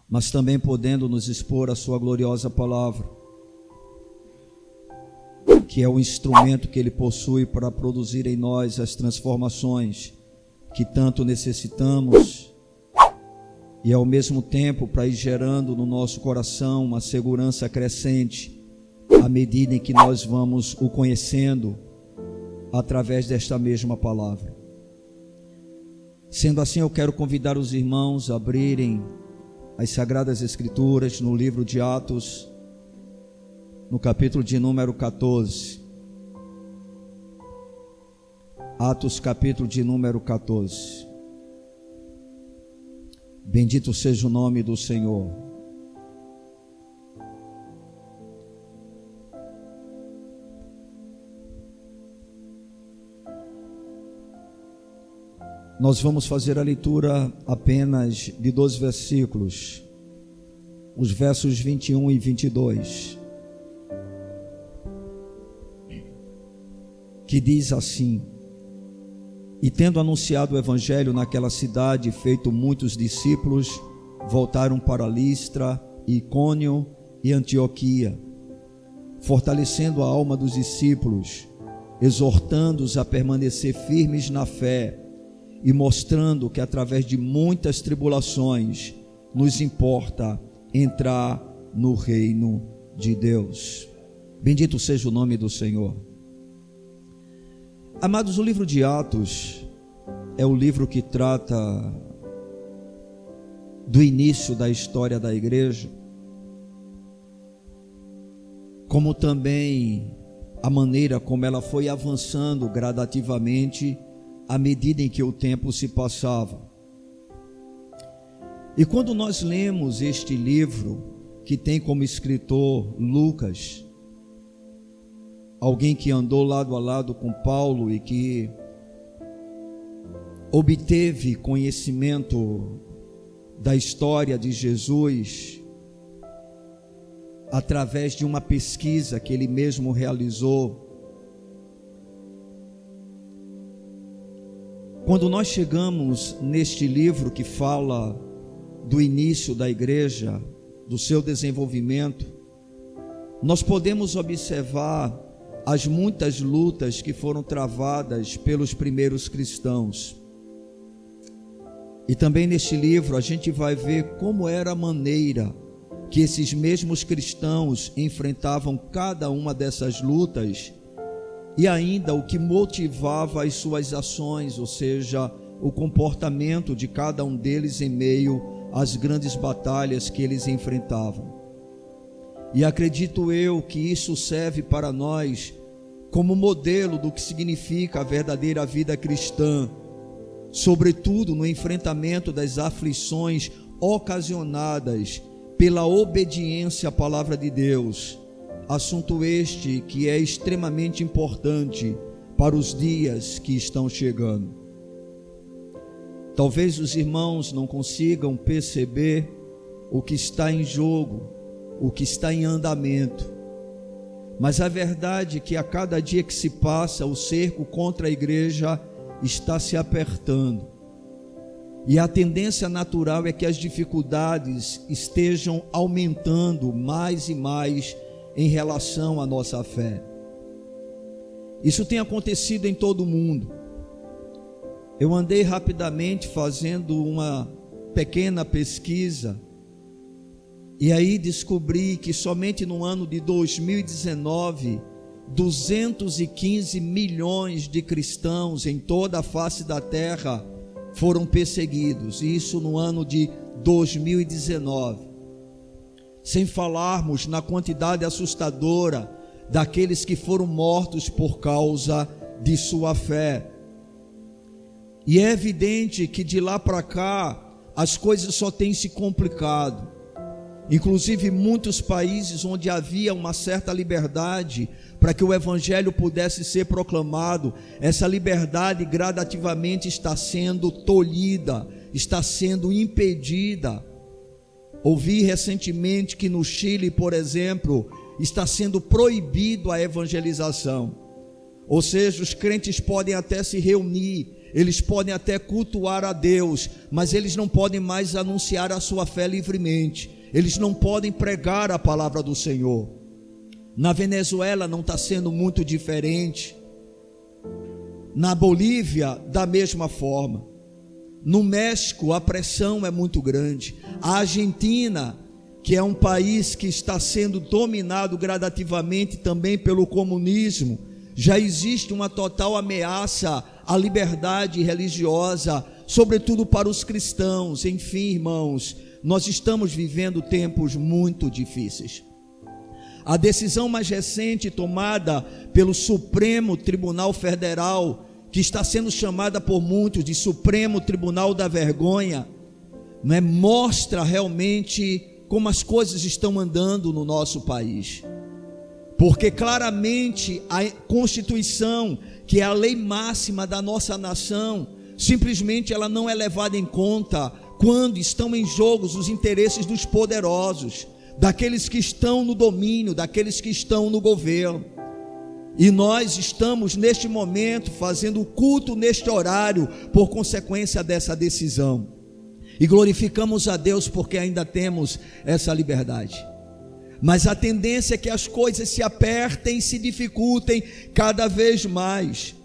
mas também podendo nos expor a sua gloriosa palavra, que é o instrumento que Ele possui para produzir em nós as transformações que tanto necessitamos, e ao mesmo tempo para ir gerando no nosso coração uma segurança crescente, à medida em que nós vamos o conhecendo através desta mesma palavra. Sendo assim, eu quero convidar os irmãos a abrirem as Sagradas Escrituras no livro de Atos, no capítulo de número 14. Atos, capítulo de número 14. Bendito seja o nome do Senhor. Nós vamos fazer a leitura apenas de 2 versículos, os versos 21 e 22, que diz assim: E tendo anunciado o evangelho naquela cidade, feito muitos discípulos, voltaram para Listra, Icônio e Antioquia, fortalecendo a alma dos discípulos, exortando-os a permanecer firmes na fé, e mostrando que através de muitas tribulações nos importa entrar no reino de Deus. Bendito seja o nome do Senhor. Amados, o livro de Atos é o livro que trata do início da história da igreja, como também a maneira como ela foi avançando gradativamente à medida em que o tempo se passava. E quando nós lemos este livro, que tem como escritor Lucas, alguém que andou lado a lado com Paulo e que obteve conhecimento da história de Jesus através de uma pesquisa que ele mesmo realizou. Quando nós chegamos neste livro que fala do início da igreja, do seu desenvolvimento, nós podemos observar as muitas lutas que foram travadas pelos primeiros cristãos. E também neste livro a gente vai ver como era a maneira que esses mesmos cristãos enfrentavam cada uma dessas lutas, e ainda o que motivava as suas ações, ou seja, o comportamento de cada um deles em meio às grandes batalhas que eles enfrentavam. E acredito eu que isso serve para nós como modelo do que significa a verdadeira vida cristã, sobretudo no enfrentamento das aflições ocasionadas pela obediência à palavra de Deus, assunto este que é extremamente importante para os dias que estão chegando. Talvez os irmãos não consigam perceber o que está em jogo, o que está em andamento, mas a verdade é que a cada dia que se passa, o cerco contra a igreja está se apertando, e a tendência natural é que as dificuldades estejam aumentando mais e mais em relação à nossa fé. Isso tem acontecido em todo o mundo. Eu andei rapidamente fazendo uma pequena pesquisa, e aí descobri que somente no ano de 2019, 215 milhões de cristãos em toda a face da terra foram perseguidos, isso no ano de 2019. Sem falarmos na quantidade assustadora daqueles que foram mortos por causa de sua fé. E é evidente que de lá para cá as coisas só têm se complicado. Inclusive muitos países onde havia uma certa liberdade para que o evangelho pudesse ser proclamado, essa liberdade gradativamente está sendo tolhida, está sendo impedida. Ouvi recentemente que no Chile, por exemplo, está sendo proibido a evangelização. Ou seja, os crentes podem até se reunir, eles podem até cultuar a Deus, mas eles não podem mais anunciar a sua fé livremente, eles não podem pregar a palavra do Senhor. Na Venezuela não está sendo muito diferente, na Bolívia da mesma forma, no México a pressão é muito grande, a Argentina, que é um país que está sendo dominado gradativamente também pelo comunismo, já existe uma total ameaça à liberdade religiosa, sobretudo para os cristãos. Enfim, irmãos, nós estamos vivendo tempos muito difíceis. A decisão mais recente tomada pelo Supremo Tribunal Federal, que está sendo chamada por muitos de Supremo Tribunal da Vergonha, mostra realmente como as coisas estão andando no nosso país. Porque claramente a Constituição, que é a lei máxima da nossa nação, simplesmente ela não é levada em conta quando estão em jogo os interesses dos poderosos, daqueles que estão no domínio, daqueles que estão no governo. E nós estamos neste momento fazendo culto neste horário por consequência dessa decisão. E glorificamos a Deus porque ainda temos essa liberdade. Mas a tendência é que as coisas se apertem e se dificultem cada vez mais.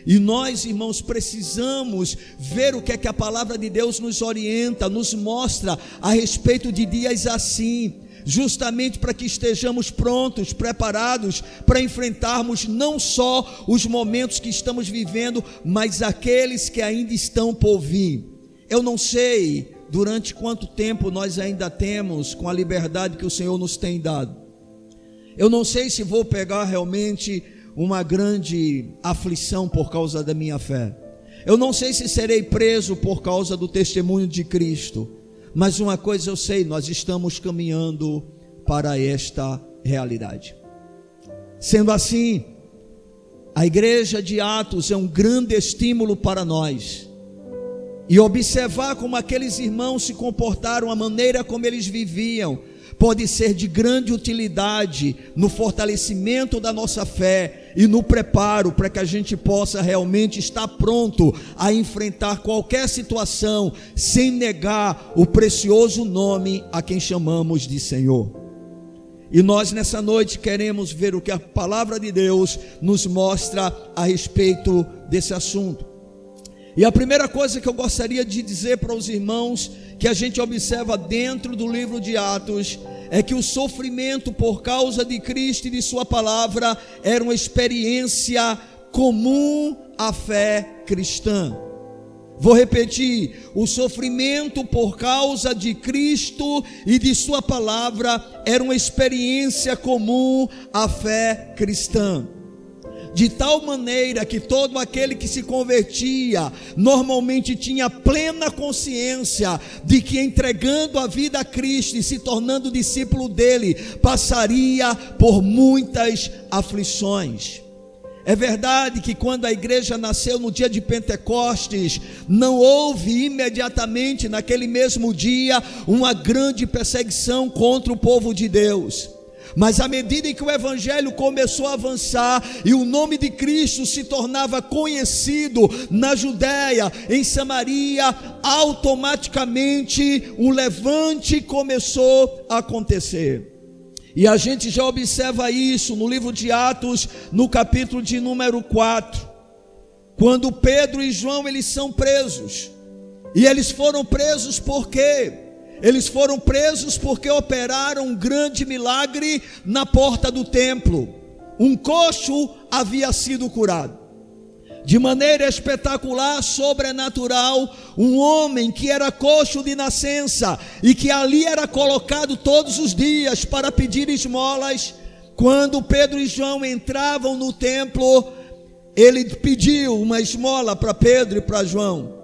E nós, irmãos, precisamos ver o que é que a palavra de Deus nos orienta, nos mostra a respeito de dias assim, justamente para que estejamos prontos, preparados para enfrentarmos não só os momentos que estamos vivendo, mas aqueles que ainda estão por vir. Eu não sei durante quanto tempo nós ainda temos com a liberdade que o Senhor nos tem dado. Eu não sei se vou pegar realmente uma grande aflição por causa da minha fé. Eu não sei se serei preso por causa do testemunho de Cristo. Mas uma coisa eu sei, nós estamos caminhando para esta realidade. Sendo assim, a igreja de Atos é um grande estímulo para nós. E observar como aqueles irmãos se comportaram, a maneira como eles viviam, pode ser de grande utilidade no fortalecimento da nossa fé e no preparo para que a gente possa realmente estar pronto a enfrentar qualquer situação, sem negar o precioso nome a quem chamamos de Senhor. E nós nessa noite queremos ver o que a palavra de Deus nos mostra a respeito desse assunto. E a primeira coisa que eu gostaria de dizer para os irmãos, que a gente observa dentro do livro de Atos, é que o sofrimento por causa de Cristo e de sua palavra era uma experiência comum à fé cristã. Vou repetir, o sofrimento por causa de Cristo e de sua palavra era uma experiência comum à fé cristã. De tal maneira que todo aquele que se convertia normalmente tinha plena consciência de que entregando a vida a Cristo e se tornando discípulo dele, passaria por muitas aflições. É verdade que quando a igreja nasceu no dia de Pentecostes, não houve imediatamente naquele mesmo dia uma grande perseguição contra o povo de Deus. Mas à medida em que o evangelho começou a avançar e o nome de Cristo se tornava conhecido na Judéia, em Samaria, automaticamente um levante começou a acontecer. E a gente já observa isso no livro de Atos, no capítulo de número 4, quando Pedro e João eles são presos. E eles foram presos por quê? Eles foram presos porque operaram um grande milagre na porta do templo. Um coxo havia sido curado. De maneira espetacular, sobrenatural, um homem que era coxo de nascença e que ali era colocado todos os dias para pedir esmolas, quando Pedro e João entravam no templo, ele pediu uma esmola para Pedro e para João.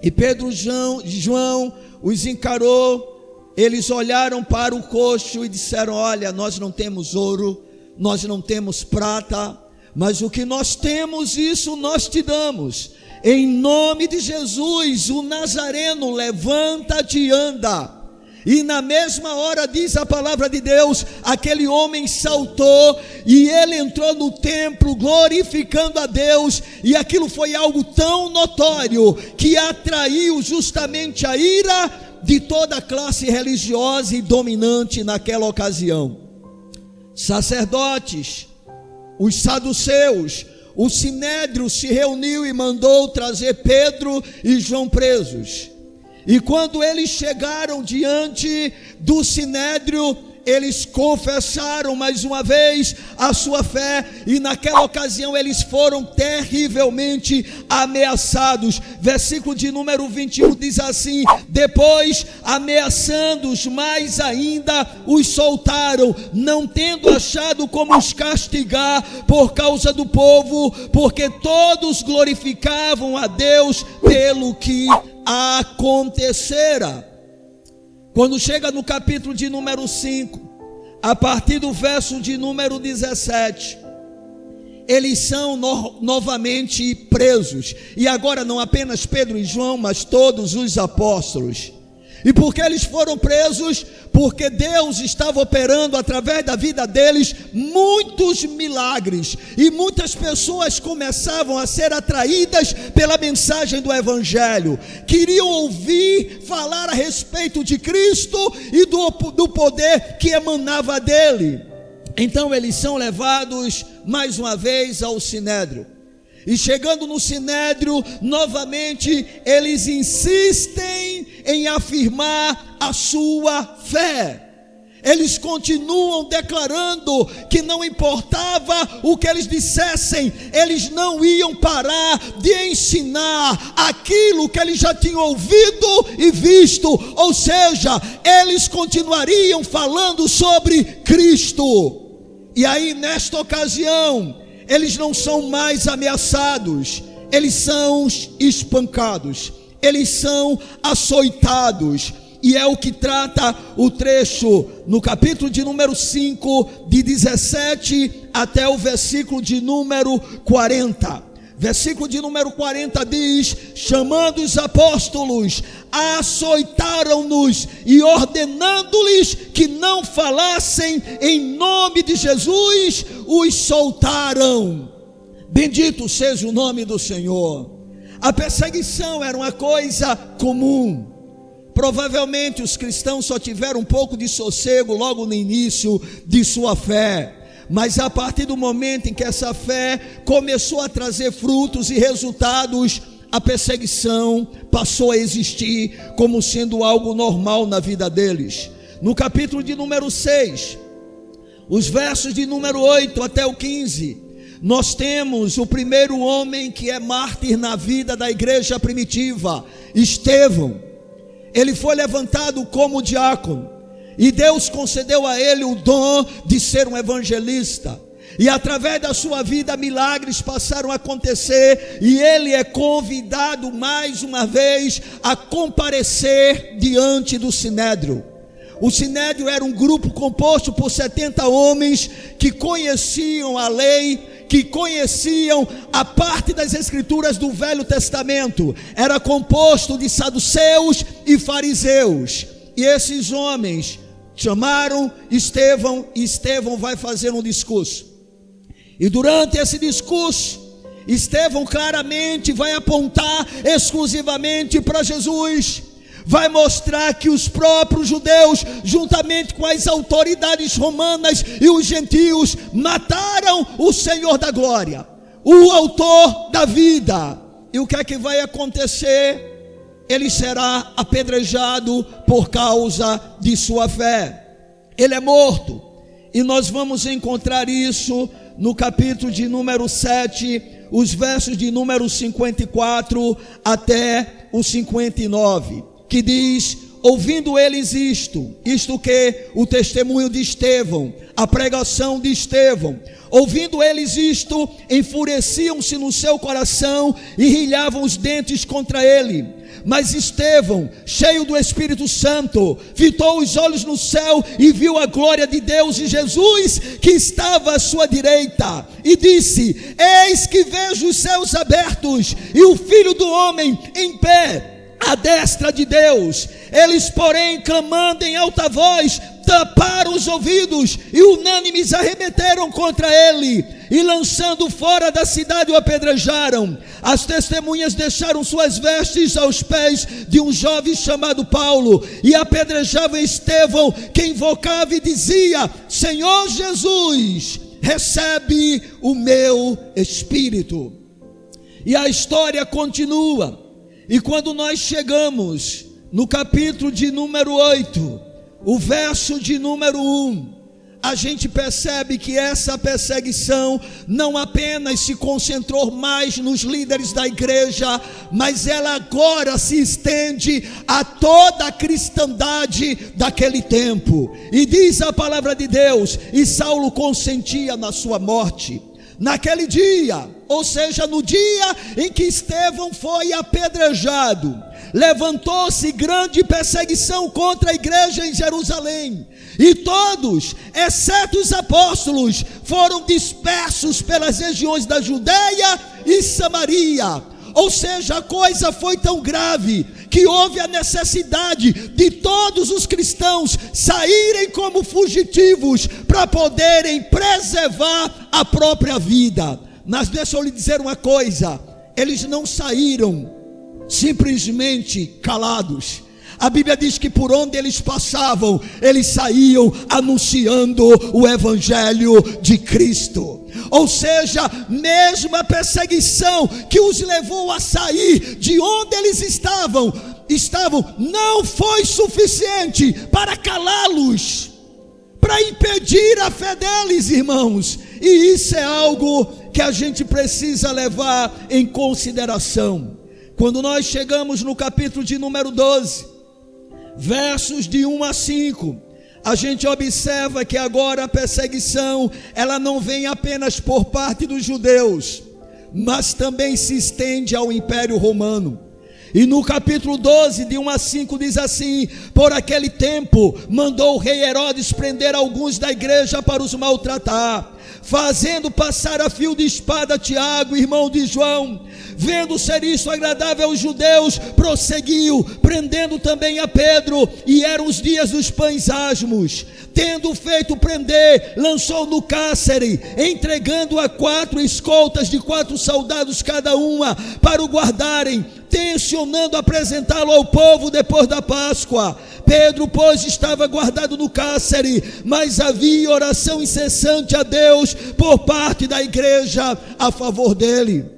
E Pedro e João os encarou, eles olharam para o coxo e disseram: olha, nós não temos ouro, nós não temos prata, mas o que nós temos, isso nós te damos. Em nome de Jesus, o Nazareno, levanta-te e anda. E na mesma hora, diz a palavra de Deus, aquele homem saltou e ele entrou no templo glorificando a Deus, e aquilo foi algo tão notório que atraiu justamente a ira de toda a classe religiosa e dominante naquela ocasião. Sacerdotes, os saduceus, o sinédrio se reuniu e mandou trazer Pedro e João presos. E quando eles chegaram diante do sinédrio, eles confessaram mais uma vez a sua fé, e naquela ocasião eles foram terrivelmente ameaçados. Versículo de número 21 diz assim: depois, ameaçando-os mais ainda, os soltaram, não tendo achado como os castigar por causa do povo, porque todos glorificavam a Deus pelo que acontecera. Quando chega no capítulo de número 5, a partir do verso de número 17, eles são novamente presos, e agora não apenas Pedro e João, mas todos os apóstolos. E por que eles foram presos? Porque Deus estava operando através da vida deles muitos milagres, e muitas pessoas começavam a ser atraídas pela mensagem do Evangelho, queriam ouvir falar a respeito de Cristo e do poder que emanava dele. Então eles são levados mais uma vez ao sinédrio. E chegando no sinédrio, novamente eles insistem em afirmar a sua fé. Eles continuam declarando que não importava o que eles dissessem, eles não iam parar de ensinar aquilo que eles já tinham ouvido e visto. Ou seja, eles continuariam falando sobre Cristo. E aí, nesta ocasião, eles não são mais ameaçados, eles são espancados, eles são açoitados. E é o que trata o trecho no capítulo de número 5, de 17 até o versículo de número 40. Versículo de número 40 diz: chamando os apóstolos, açoitaram-nos e ordenando-lhes que não falassem em nome de Jesus, os soltaram. Bendito seja o nome do Senhor. A perseguição era uma coisa comum. Provavelmente os cristãos só tiveram um pouco de sossego logo no início de sua fé, mas a partir do momento em que essa fé começou a trazer frutos e resultados, a perseguição passou a existir como sendo algo normal na vida deles. No capítulo de número 6, os versos de número 8 até o 15, nós temos o primeiro homem que é mártir na vida da igreja primitiva, Estevão. Ele foi levantado como diácono, e Deus concedeu a ele o dom de ser um evangelista, e através da sua vida milagres passaram a acontecer, e ele é convidado mais uma vez a comparecer diante do sinédrio. O sinédrio era um grupo composto por 70 homens que conheciam a lei, que conheciam a parte das escrituras do Velho Testamento. Era composto de saduceus e fariseus. E esses homens chamaram Estevão, e Estevão vai fazer um discurso. E durante esse discurso, Estevão claramente vai apontar exclusivamente para Jesus. Vai mostrar que os próprios judeus, juntamente com as autoridades romanas e os gentios, mataram o Senhor da glória, o autor da vida. E o que é que vai acontecer? Ele será apedrejado por causa de sua fé. Ele é morto. E nós vamos encontrar isso no capítulo de número 7, os versos de número 54 até o 59. Que diz: ouvindo eles isto que? O testemunho de Estevão, a pregação de Estevão. Ouvindo eles isto, enfureciam-se no seu coração e rilhavam os dentes contra ele. Mas Estevão, cheio do Espírito Santo, fitou os olhos no céu e viu a glória de Deus e Jesus que estava à sua direita, e disse: eis que vejo os céus abertos e o Filho do Homem em pé à destra de Deus. Eles, porém, clamando em alta voz, taparam os ouvidos e unânimes arremeteram contra ele, e lançando fora da cidade o apedrejaram. As testemunhas deixaram suas vestes aos pés de um jovem chamado Paulo, e apedrejavam Estevão, que invocava e dizia: Senhor Jesus, recebe o meu espírito. E a história continua. E quando nós chegamos no capítulo de número 8, o verso de número 1, a gente percebe que essa perseguição não apenas se concentrou mais nos líderes da igreja, mas ela agora se estende a toda a cristandade daquele tempo. E diz a palavra de Deus: e Saulo consentia na sua morte. Naquele dia, ou seja, no dia em que Estevão foi apedrejado, levantou-se grande perseguição contra a igreja em Jerusalém, e todos, exceto os apóstolos, foram dispersos pelas regiões da Judeia e Samaria. Ou seja, a coisa foi tão grave que houve a necessidade de todos os cristãos saírem como fugitivos para poderem preservar a própria vida. Mas deixa eu lhe dizer uma coisa: eles não saíram simplesmente calados. A Bíblia diz que por onde eles passavam, eles saíam anunciando o Evangelho de Cristo. Ou seja, mesmo a perseguição que os levou a sair de onde eles estavam, não foi suficiente para calá-los, para impedir a fé deles, irmãos. E isso é algo que a gente precisa levar em consideração. Quando nós chegamos no capítulo de número 12, versos de 1 a 5, a gente observa que agora a perseguição, ela não vem apenas por parte dos judeus, mas também se estende ao Império Romano. E no capítulo 12, de 1 a 5, diz assim: por aquele tempo, mandou o rei Herodes prender alguns da igreja para os maltratar, fazendo passar a fio de espada Tiago, irmão de João. Vendo ser isso agradável aos judeus, prosseguiu, prendendo também a Pedro, e eram os dias dos pães asmos. Tendo feito prender, lançou no cárcere, entregando a 4 escoltas de 4 soldados cada uma, para o guardarem, tencionando apresentá-lo ao povo depois da Páscoa. Pedro, pois, estava guardado no cárcere, mas havia oração incessante a Deus por parte da igreja a favor dele.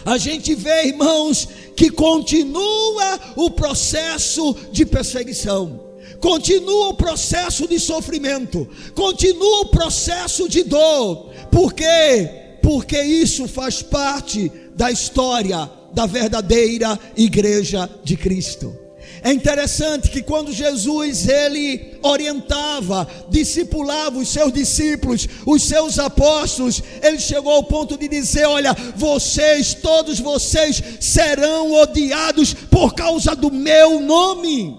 A gente vê, irmãos, que continua o processo de perseguição, continua o processo de sofrimento, continua o processo de dor. Por quê? Porque isso faz parte da história da verdadeira igreja de Cristo. É interessante que quando Jesus, ele orientava, discipulava os seus discípulos, os seus apóstolos, ele chegou ao ponto de dizer: olha, vocês, todos vocês serão odiados por causa do meu nome.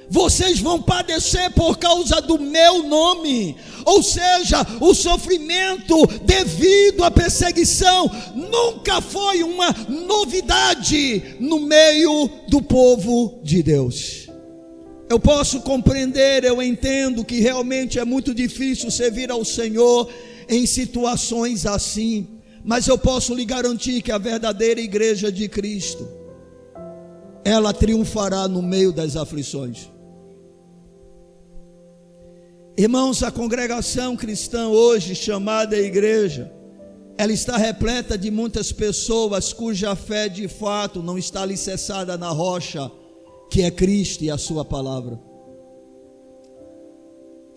Vocês vão padecer por causa do meu nome. Ou seja, o sofrimento devido à perseguição nunca foi uma novidade no meio do povo de Deus. Eu posso compreender, eu entendo que realmente é muito difícil servir ao Senhor em situações assim, mas eu posso lhe garantir que a verdadeira igreja de Cristo, ela triunfará no meio das aflições. Irmãos, a congregação cristã hoje, chamada igreja, ela está repleta de muitas pessoas cuja fé de fato não está alicerçada na rocha, que é Cristo e a sua palavra.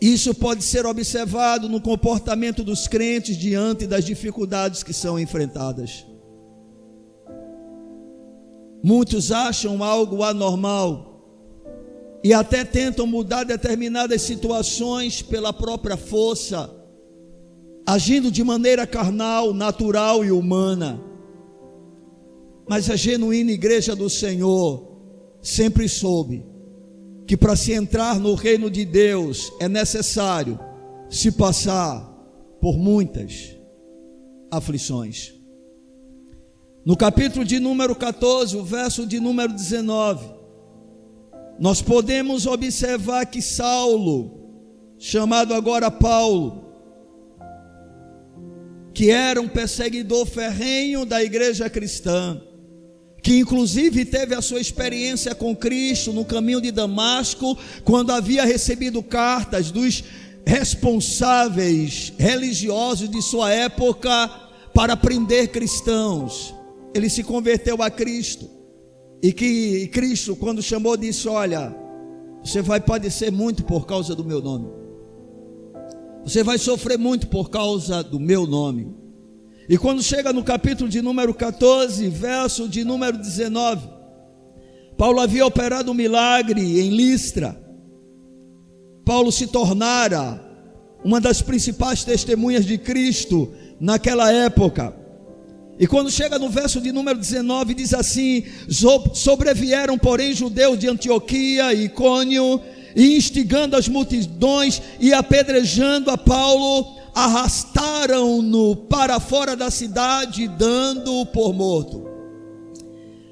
Isso pode ser observado no comportamento dos crentes diante das dificuldades que são enfrentadas. Muitos acham algo anormal e até tentam mudar determinadas situações pela própria força, agindo de maneira carnal, natural e humana. Mas a genuína igreja do Senhor sempre soube que para se entrar no reino de Deus é necessário se passar por muitas aflições. No capítulo de número 14, o verso de número 19, nós podemos observar que Saulo, chamado agora Paulo, que era um perseguidor ferrenho da igreja cristã, que inclusive teve a sua experiência com Cristo no caminho de Damasco, quando havia recebido cartas dos responsáveis religiosos de sua época para prender cristãos. Ele se converteu a Cristo, e que Cristo, quando chamou, disse: olha, você vai padecer muito por causa do meu nome, você vai sofrer muito por causa do meu nome. E quando chega no capítulo de número 14, verso de número 19, Paulo havia operado um milagre em Listra. Paulo se tornara uma das principais testemunhas de Cristo naquela época. E quando chega no verso de número 19, diz assim: sobrevieram, porém, judeus de Antioquia e Icônio, e instigando as multidões e apedrejando a Paulo, arrastaram-no para fora da cidade, dando-o por morto.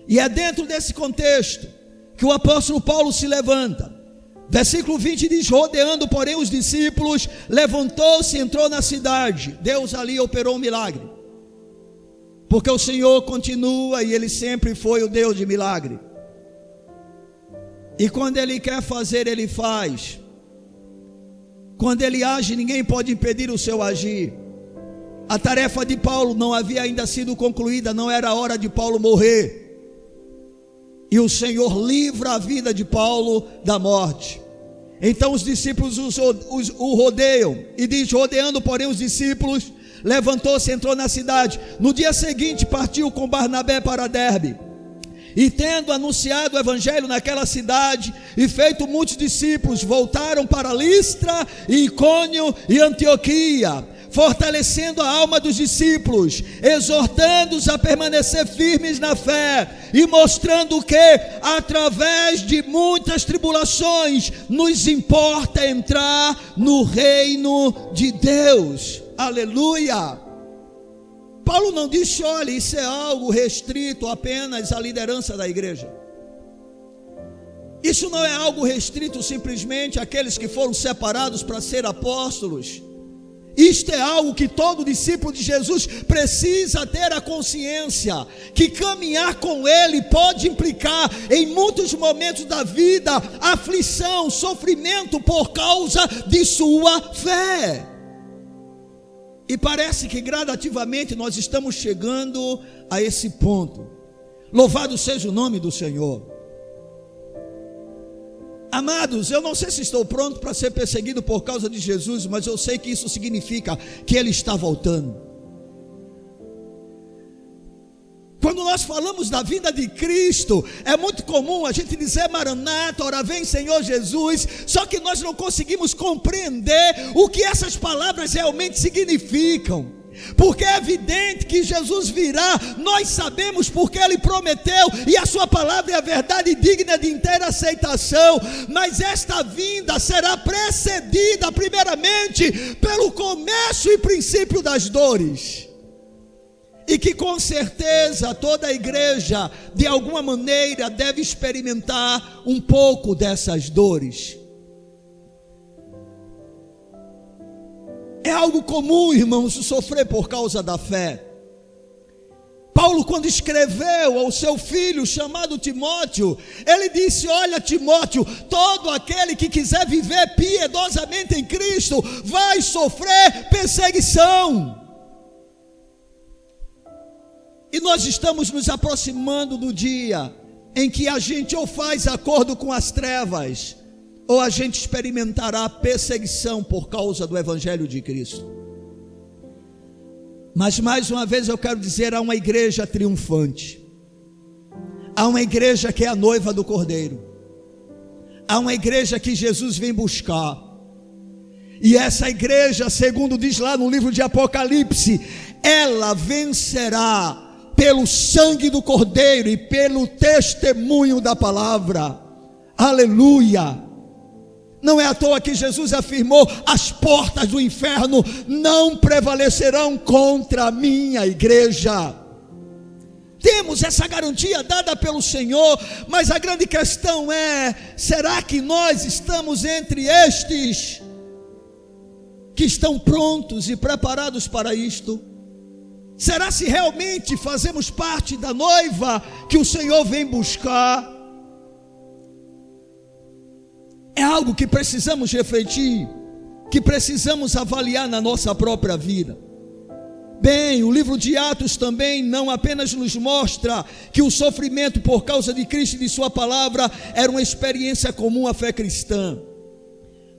E é dentro desse contexto que o apóstolo Paulo se levanta. Versículo 20 diz: rodeando, porém, os discípulos, levantou-se e entrou na cidade. Deus ali operou um milagre, porque o Senhor continua e Ele sempre foi o Deus de milagre. E quando Ele quer fazer, Ele faz. Quando Ele age, ninguém pode impedir o seu agir. A tarefa de Paulo não havia ainda sido concluída, não era a hora de Paulo morrer. E o Senhor livra a vida de Paulo da morte. Então os discípulos o rodeiam, e diz: rodeando, porém, os discípulos, levantou-se e entrou na cidade. No dia seguinte partiu com Barnabé para Derbe. E tendo anunciado o evangelho naquela cidade e feito muitos discípulos, voltaram para Listra, e Icônio e Antioquia, fortalecendo a alma dos discípulos, exortando-os a permanecer firmes na fé, e mostrando que através de muitas tribulações nos importa entrar no reino de Deus. Aleluia! Paulo não disse: olha, isso é algo restrito apenas à liderança da igreja. Isso não é algo restrito simplesmente àqueles que foram separados para ser apóstolos. Isto é algo que todo discípulo de Jesus precisa ter a consciência, que caminhar com Ele pode implicar em muitos momentos da vida aflição, sofrimento por causa de sua fé. E parece que gradativamente nós estamos chegando a esse ponto. Louvado seja o nome do Senhor. Amados, eu não sei se estou pronto para ser perseguido por causa de Jesus, mas eu sei que isso significa que Ele está voltando. Quando nós falamos da vinda de Cristo, é muito comum a gente dizer Maranata, ora vem Senhor Jesus, só que nós não conseguimos compreender o que essas palavras realmente significam. Porque é evidente que Jesus virá, nós sabemos porque Ele prometeu, e a sua palavra é a verdade digna de inteira aceitação, mas esta vinda será precedida primeiramente pelo começo e princípio das dores, e que com certeza toda a igreja de alguma maneira deve experimentar um pouco dessas dores. É algo comum, irmãos, sofrer por causa da fé. Paulo, quando escreveu ao seu filho chamado Timóteo, ele disse: olha, Timóteo, todo aquele que quiser viver piedosamente em Cristo vai sofrer perseguição. E nós estamos nos aproximando do dia em que a gente ou faz acordo com as trevas, ou a gente experimentará perseguição por causa do Evangelho de Cristo. Mas mais uma vez eu quero dizer, há uma igreja triunfante, há uma igreja que é a noiva do Cordeiro, há uma igreja que Jesus vem buscar, e essa igreja, segundo diz lá no livro de Apocalipse, ela vencerá pelo sangue do Cordeiro e pelo testemunho da palavra. Aleluia! Não é à toa que Jesus afirmou: as portas do inferno não prevalecerão contra a minha igreja. Temos essa garantia dada pelo Senhor, mas a grande questão é: será que nós estamos entre estes que estão prontos e preparados para isto? Será se realmente fazemos parte da noiva que o Senhor vem buscar? É algo que precisamos refletir, que precisamos avaliar na nossa própria vida. Bem, o livro de Atos também não apenas nos mostra que o sofrimento por causa de Cristo e de sua palavra era uma experiência comum à fé cristã,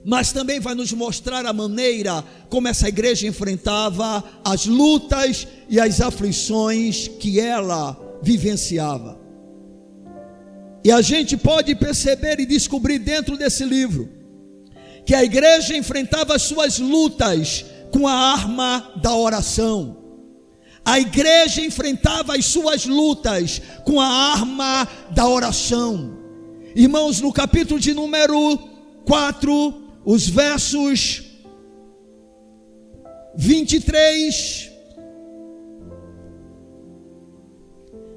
mas também vai nos mostrar a maneira como essa igreja enfrentava as lutas e as aflições que ela vivenciava. E a gente pode perceber e descobrir dentro desse livro que a igreja enfrentava as suas lutas com a arma da oração. A igreja enfrentava as suas lutas com a arma da oração. Irmãos, no capítulo de número 4, os versos 23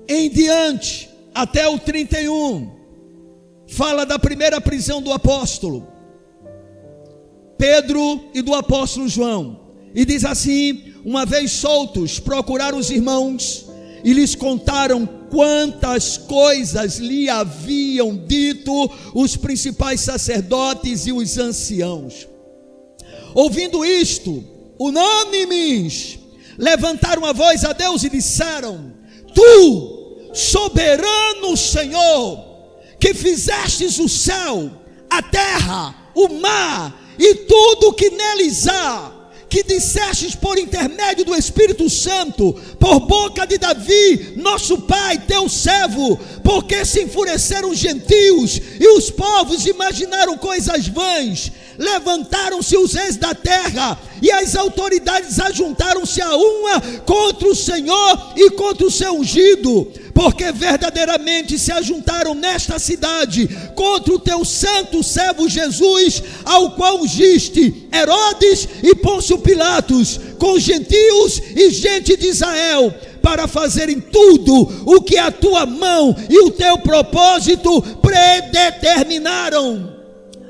em diante, até o 31, fala da primeira prisão do apóstolo Pedro e do apóstolo João. E diz assim: uma vez soltos, procuraram os irmãos e lhes contaram quantas coisas lhe haviam dito os principais sacerdotes e os anciãos. Ouvindo isto, unânimes, levantaram a voz a Deus e disseram: Tu, soberano Senhor, que fizestes o céu, a terra, o mar e tudo o que neles há, que dissestes por intermédio do Espírito Santo, por boca de Davi, nosso pai, teu servo, porque se enfureceram os gentios e os povos imaginaram coisas vãs. Levantaram-se os reis da terra e as autoridades ajuntaram-se a uma contra o Senhor e contra o seu ungido, porque verdadeiramente se ajuntaram nesta cidade contra o teu santo servo Jesus, ao qual ungiste Herodes e Pôncio Pilatos, com gentios e gente de Israel, para fazerem tudo o que a tua mão e o teu propósito predeterminaram.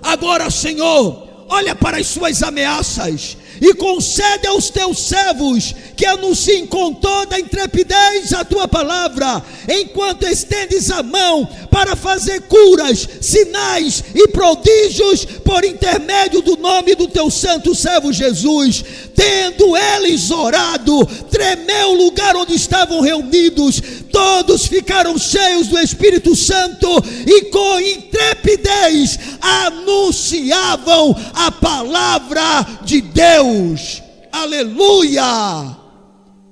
Agora, Senhor, olha para as suas ameaças e concede aos teus servos que anunciem com toda a intrepidez a tua palavra, enquanto estendes a mão para fazer curas, sinais e prodígios por intermédio do nome do teu santo servo Jesus. Tendo eles orado, tremeu o lugar onde estavam reunidos, todos ficaram cheios do Espírito Santo e com intrepidez anunciavam a palavra de Deus. Aleluia!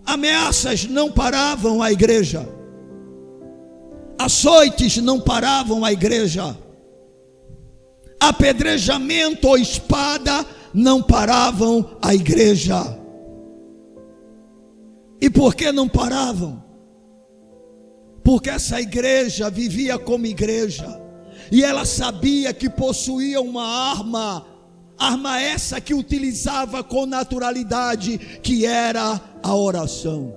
Ameaças não paravam a igreja, açoites não paravam a igreja, apedrejamento ou espada não paravam a igreja. E por que não paravam? Porque essa igreja vivia como igreja, e ela sabia que possuía uma arma essa que utilizava com naturalidade, que era a oração.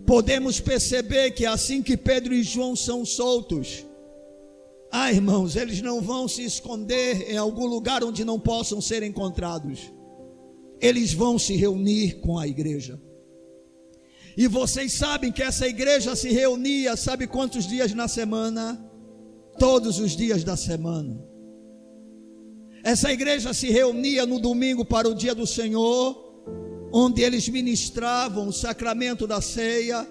Podemos perceber que assim que Pedro e João são soltos, irmãos, eles não vão se esconder em algum lugar onde não possam ser encontrados. Eles vão se reunir com a igreja. E vocês sabem que essa igreja se reunia, sabe quantos dias na semana? Todos os dias da semana. Essa igreja se reunia no domingo para o dia do Senhor, onde eles ministravam o sacramento da ceia,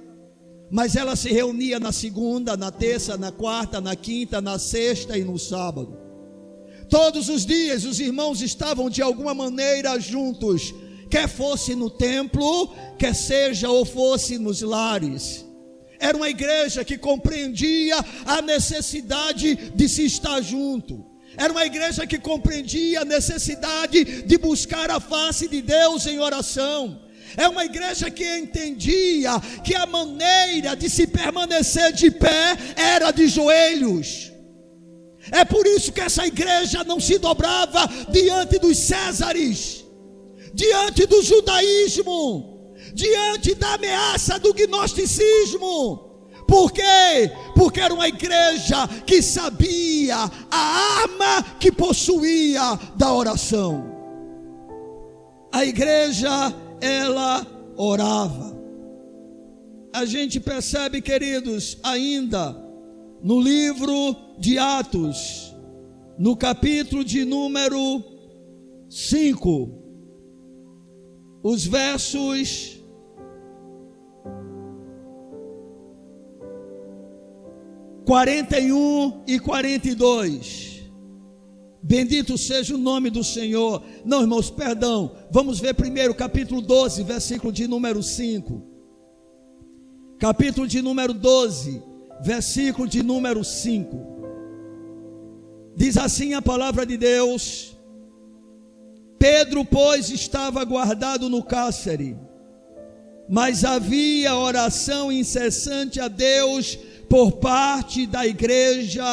mas ela se reunia na segunda, na terça, na quarta, na quinta, na sexta e no sábado. Todos os dias os irmãos estavam de alguma maneira juntos, quer fosse no templo, quer seja ou fosse nos lares. Era uma igreja que compreendia a necessidade de se estar junto. Era uma igreja que compreendia a necessidade de buscar a face de Deus em oração. É uma igreja que entendia que a maneira de se permanecer de pé era de joelhos. É por isso que essa igreja não se dobrava diante dos Césares, diante do judaísmo, diante da ameaça do gnosticismo. Por quê? Porque era uma igreja que sabia a arma que possuía da oração. A igreja, ela orava. A gente percebe, queridos, ainda no livro de Atos, no capítulo de número 5, os versos 41 e 42. Bendito seja o nome do Senhor. Não, irmãos, perdão. Vamos ver primeiro capítulo 12, versículo de número 5. Capítulo de número 12, versículo de número 5. Diz assim a palavra de Deus: Pedro, pois, estava guardado no cárcere, mas havia oração incessante a Deus por parte da igreja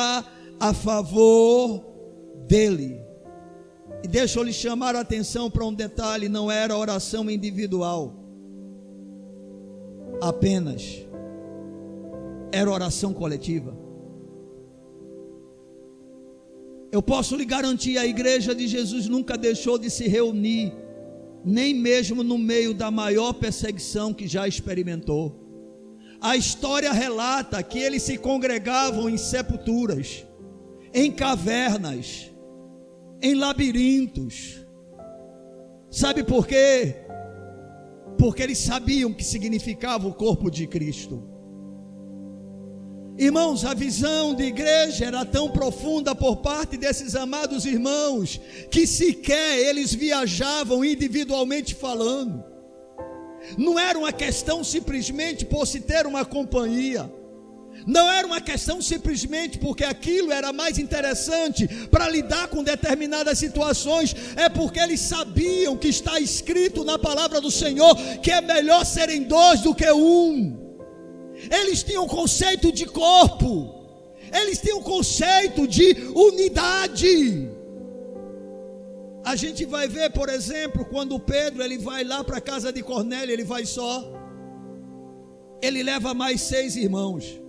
a favor dele. E deixa eu lhe chamar a atenção para um detalhe: não era oração individual apenas, era oração coletiva. Eu posso lhe garantir, a igreja de Jesus nunca deixou de se reunir, nem mesmo no meio da maior perseguição que já experimentou. A história relata que eles se congregavam em sepulturas, em cavernas, em labirintos. Sabe por quê? Porque eles sabiam o que significava o corpo de Cristo. Irmãos, a visão de igreja era tão profunda por parte desses amados irmãos, que sequer eles viajavam individualmente falando. Não era uma questão simplesmente por se ter uma companhia. Não era uma questão simplesmente porque aquilo era mais interessante para lidar com determinadas situações. É porque eles sabiam que está escrito na palavra do Senhor que é melhor serem dois do que um. Eles tinham conceito de corpo, eles tinham conceito de unidade. A gente vai ver, por exemplo, quando Pedro ele vai lá para a casa de Cornélio, ele vai só. Ele leva mais 6 irmãos.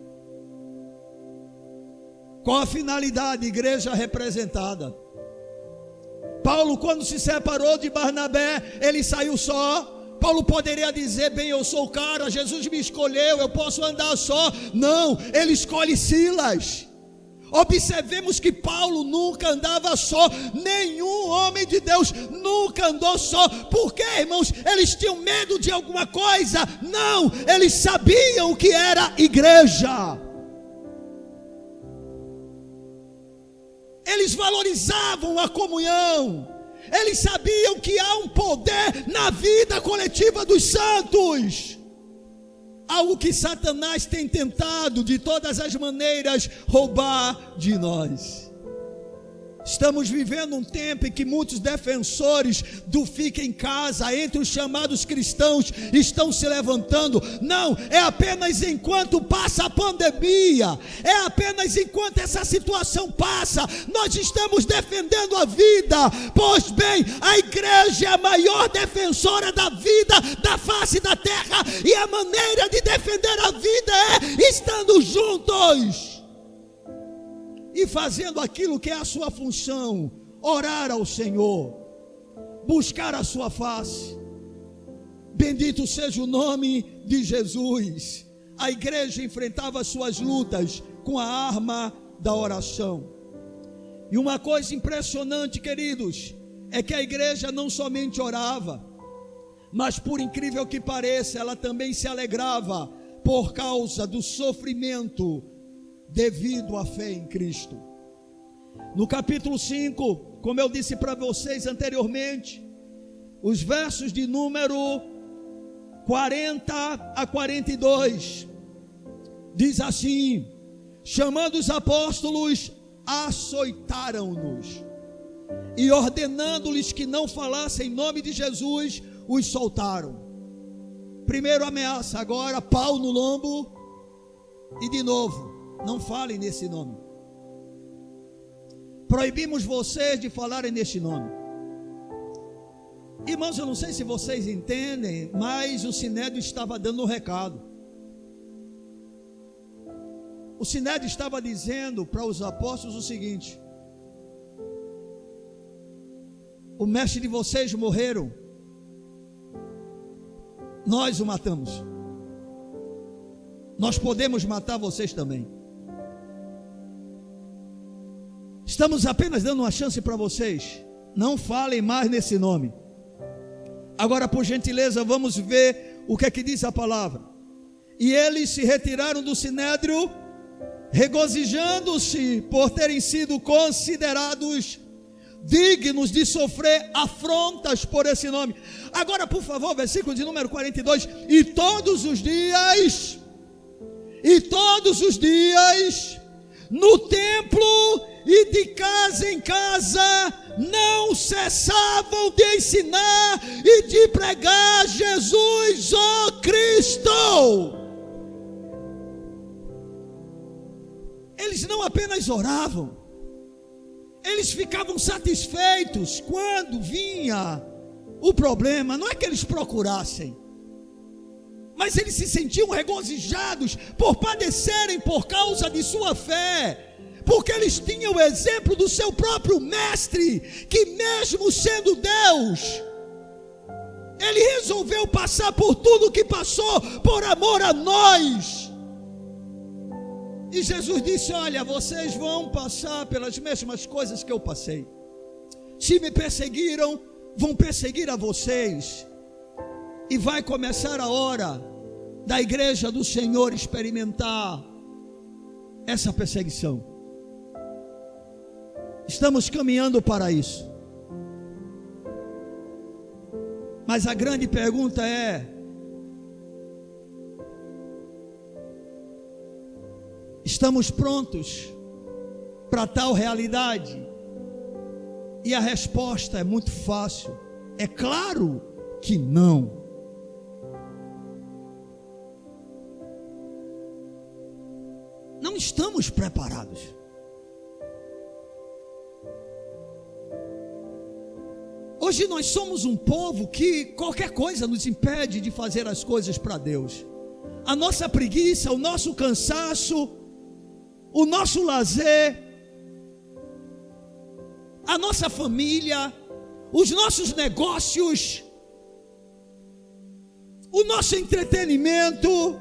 Qual a finalidade? Igreja representada. Paulo, quando se separou de Barnabé, ele saiu só. Paulo poderia dizer: bem, eu sou o cara, Jesus me escolheu, eu posso andar só. Não, ele escolhe Silas. Observemos que Paulo nunca andava só, nenhum homem de Deus nunca andou só. Por quê, irmãos? Eles tinham medo de alguma coisa? Não, eles sabiam o que era igreja. Eles valorizavam a comunhão. Eles sabiam que há um poder na vida coletiva dos santos. Algo que Satanás tem tentado de todas as maneiras roubar de nós. Estamos vivendo um tempo em que muitos defensores do fica em casa, entre os chamados cristãos, estão se levantando. Não, é apenas enquanto passa a pandemia, é apenas enquanto essa situação passa, nós estamos defendendo a vida. Pois bem, a igreja é a maior defensora da vida da face da terra, e a maneira de defender a vida é estando juntos e fazendo aquilo que é a sua função: orar ao Senhor, buscar a sua face. Bendito seja o nome de Jesus. A igreja enfrentava suas lutas com a arma da oração. E uma coisa impressionante, queridos, é que a igreja não somente orava, mas por incrível que pareça, ela também se alegrava por causa do sofrimento devido à fé em Cristo. No capítulo 5, como eu disse para vocês anteriormente, os versos de número 40 a 42, diz assim: chamando os apóstolos, açoitaram-nos, e ordenando-lhes que não falassem em nome de Jesus, os soltaram. Primeiro ameaça, agora pau no lombo, e de novo: não falem nesse nome. Proibimos vocês de falarem neste nome. Irmãos, eu não sei se vocês entendem, mas o Sinédrio estava dando um recado. O Sinédrio estava dizendo para os apóstolos o seguinte: o mestre de vocês morreram, nós o matamos, nós podemos matar vocês também. Estamos apenas dando uma chance para vocês, não falem mais nesse nome. Agora, por gentileza, vamos ver o que é que diz a palavra. E eles se retiraram do Sinédrio, regozijando-se por terem sido considerados dignos de sofrer afrontas por esse nome. Agora, por favor, versículo de número 42. E todos os dias, no templo e de casa em casa, não cessavam de ensinar e de pregar Jesus, ó Cristo. Eles não apenas oravam, eles ficavam satisfeitos quando vinha o problema. Não é que eles procurassem, mas eles se sentiam regozijados por padecerem por causa de sua fé, porque eles tinham o exemplo do seu próprio mestre, que mesmo sendo Deus, ele resolveu passar por tudo que passou por amor a nós. E Jesus disse: olha, vocês vão passar pelas mesmas coisas que eu passei. Se me perseguiram, vão perseguir a vocês. E vai começar a hora da igreja do Senhor experimentar essa perseguição. Estamos caminhando para isso. Mas a grande pergunta é: estamos prontos para tal realidade? E a resposta é muito fácil: é claro que não. Não estamos preparados. Hoje nós somos um povo que qualquer coisa nos impede de fazer as coisas para Deus. A nossa preguiça, o nosso cansaço, o nosso lazer, a nossa família, os nossos negócios, o nosso entretenimento,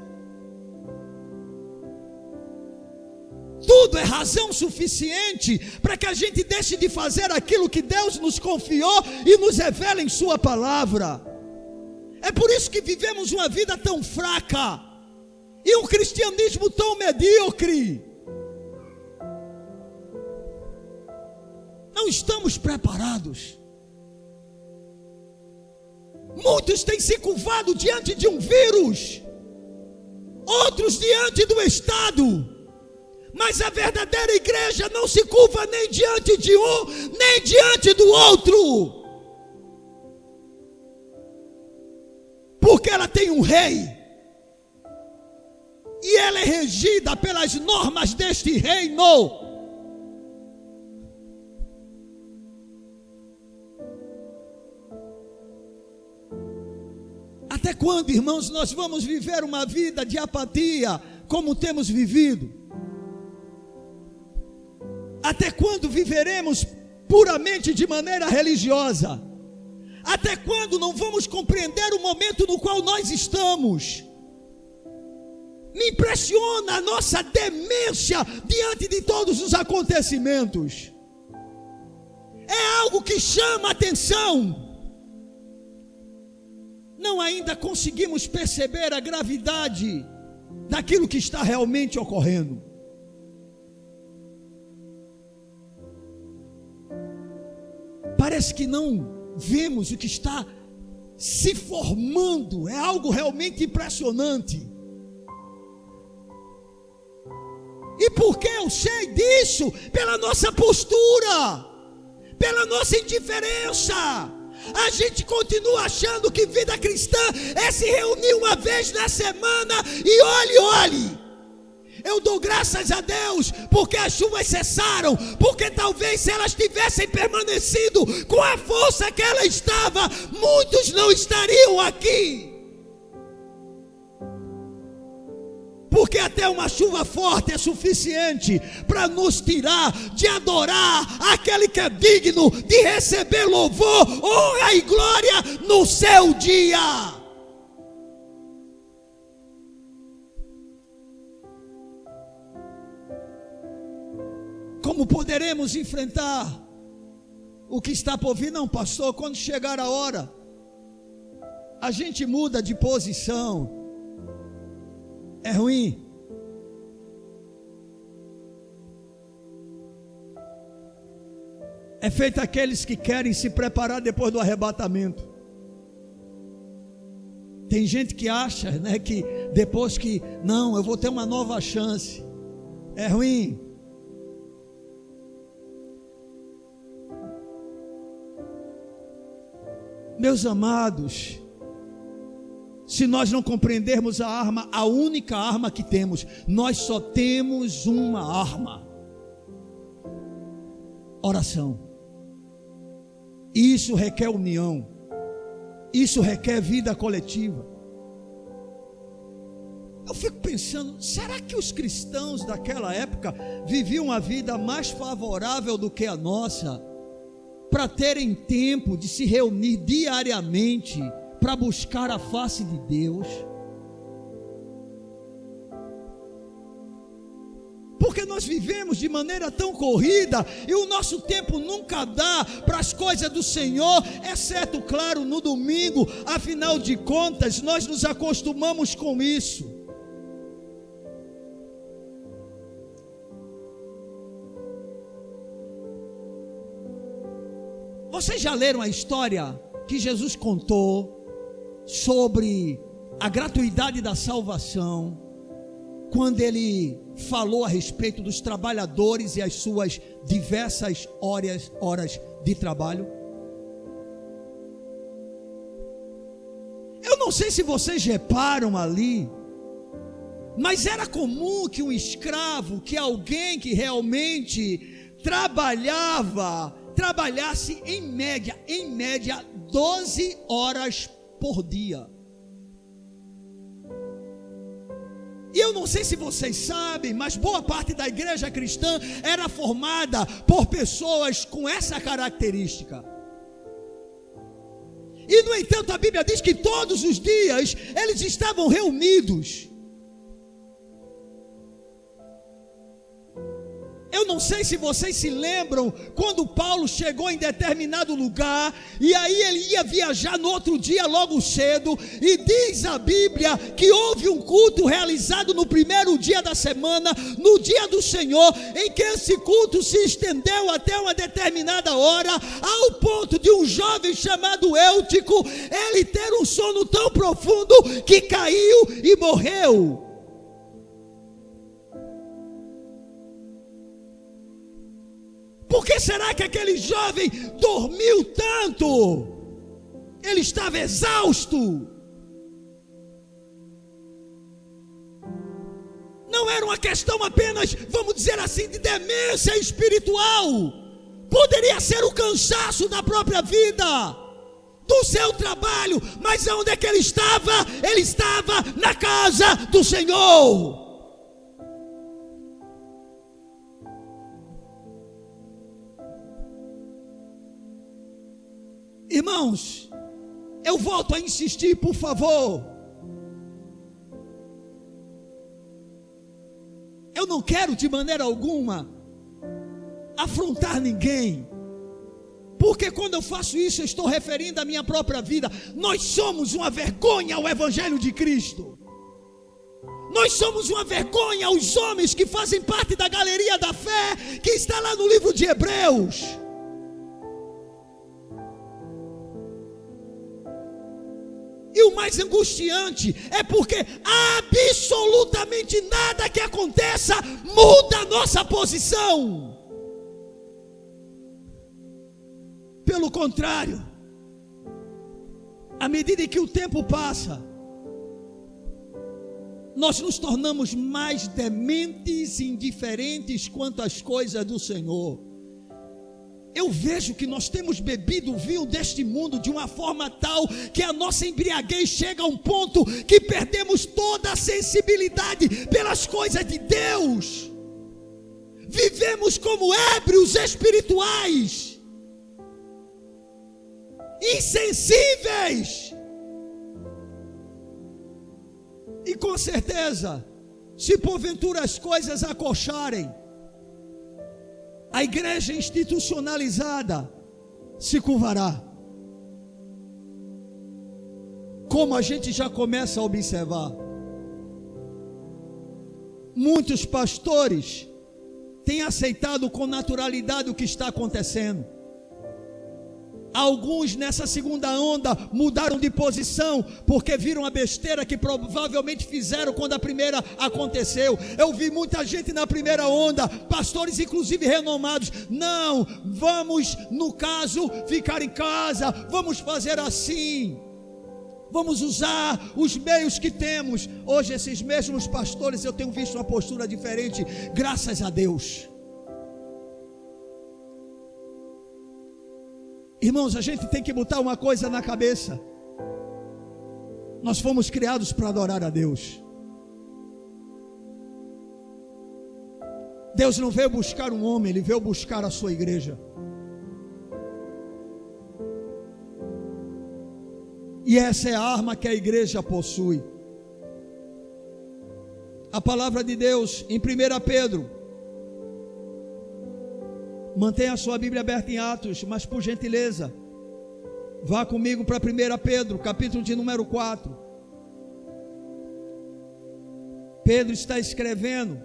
tudo é razão suficiente para que a gente deixe de fazer aquilo que Deus nos confiou e nos revela em sua palavra. É por isso que vivemos uma vida tão fraca e um cristianismo tão medíocre. Não estamos preparados. Muitos têm se curvado diante de um vírus, outros diante do Estado. Mas a verdadeira igreja não se curva nem diante de um, nem diante do outro. Porque ela tem um rei. E ela é regida pelas normas deste reino. Até quando, irmãos, nós vamos viver uma vida de apatia como temos vivido? Até quando viveremos puramente de maneira religiosa? Até quando não vamos compreender o momento no qual nós estamos? Me impressiona a nossa demência diante de todos os acontecimentos. É algo que chama a atenção. Não ainda conseguimos perceber a gravidade daquilo que está realmente ocorrendo. Parece que não vemos o que está se formando. É algo realmente impressionante. E por que eu sei disso? Pela nossa postura, pela nossa indiferença. A gente continua achando que vida cristã é se reunir uma vez na semana e olhe. Eu dou graças a Deus porque as chuvas cessaram, porque talvez se elas tivessem permanecido com a força que ela estava, muitos não estariam aqui. Porque até uma chuva forte é suficiente para nos tirar de adorar aquele que é digno de receber louvor, honra e glória no seu dia. Como poderemos enfrentar o que está por vir? Não, pastor, quando chegar a hora, a gente muda de posição. É ruim. É feito aqueles que querem se preparar depois do arrebatamento. Tem gente que acha, né, que depois que, não, eu vou ter uma nova chance. É ruim. Meus amados, se nós não compreendermos a arma, a única arma que temos, nós só temos uma arma: oração. Isso requer união, isso requer vida coletiva. Eu fico pensando, será que os cristãos daquela época viviam uma vida mais favorável do que a nossa, para terem tempo de se reunir diariamente para buscar a face de Deus? Porque nós vivemos de maneira tão corrida e o nosso tempo nunca dá para as coisas do Senhor, exceto, claro, no domingo. Afinal de contas, nós nos acostumamos com isso. Vocês já leram a história que Jesus contou sobre a gratuidade da salvação, quando ele falou a respeito dos trabalhadores e as suas diversas horas de trabalho? Eu não sei se vocês reparam ali, mas era comum que um escravo, que alguém que realmente trabalhasse em média 12 horas por dia. E eu não sei se vocês sabem, mas boa parte da igreja cristã era formada por pessoas com essa característica. E no entanto a Bíblia diz que todos os dias eles estavam reunidos. Eu não sei se vocês se lembram quando Paulo chegou em determinado lugar e aí ele ia viajar no outro dia logo cedo, e diz a Bíblia que houve um culto realizado no primeiro dia da semana, no dia do Senhor, em que esse culto se estendeu até uma determinada hora, ao ponto de um jovem chamado Eutico, ele ter um sono tão profundo que caiu e morreu. Por que será que aquele jovem dormiu tanto? Ele estava exausto. Não era uma questão apenas, vamos dizer assim, de demência espiritual. Poderia ser o cansaço da própria vida, do seu trabalho. Mas onde é que ele estava? Ele estava na casa do Senhor. Irmãos, eu volto a insistir, por favor. Eu não quero de maneira alguma afrontar ninguém, porque quando eu faço isso eu estou referindo à minha própria vida. Nós somos uma vergonha ao Evangelho de Cristo. Nós somos uma vergonha aos homens que fazem parte da galeria da fé, que está lá no livro de Hebreus. E o mais angustiante é porque absolutamente nada que aconteça muda a nossa posição. Pelo contrário, à medida que o tempo passa, nós nos tornamos mais dementes e indiferentes quanto às coisas do Senhor. Eu vejo que nós temos bebido o vinho deste mundo de uma forma tal que a nossa embriaguez chega a um ponto que perdemos toda a sensibilidade pelas coisas de Deus. Vivemos como ébrios espirituais, insensíveis. E com certeza, se porventura as coisas acocharem, a igreja institucionalizada se curvará. Como a gente já começa a observar, muitos pastores têm aceitado com naturalidade o que está acontecendo. Alguns nessa segunda onda mudaram de posição, porque viram a besteira que provavelmente fizeram quando a primeira aconteceu. Eu vi muita gente na primeira onda, pastores inclusive renomados: não, vamos, no caso, ficar em casa, vamos fazer assim, vamos usar os meios que temos. Hoje esses mesmos pastores, eu tenho visto uma postura diferente, graças a Deus. Irmãos, a gente tem que botar uma coisa na cabeça: nós fomos criados para adorar a Deus. Deus não veio buscar um homem, Ele veio buscar a sua igreja. E essa é a arma que a igreja possui. A palavra de Deus em 1 Pedro, mantenha a sua Bíblia aberta em Atos, mas por gentileza, vá comigo para 1 Pedro, capítulo de número 4. Pedro está escrevendo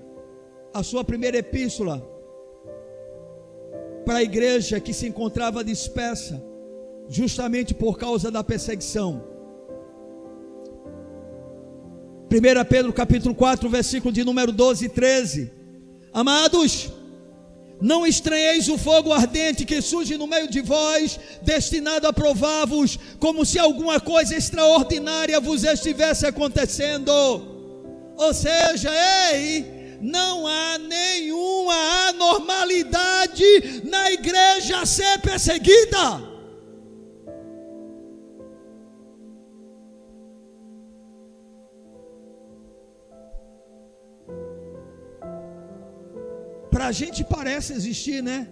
a sua primeira epístola para a igreja que se encontrava dispersa, justamente por causa da perseguição. 1 Pedro capítulo 4, versículo de número 12 e 13. Amados, não estranheis o fogo ardente que surge no meio de vós, destinado a provar-vos, como se alguma coisa extraordinária vos estivesse acontecendo. Ou seja, não há nenhuma anormalidade na igreja a ser perseguida. Para a gente parece existir, né?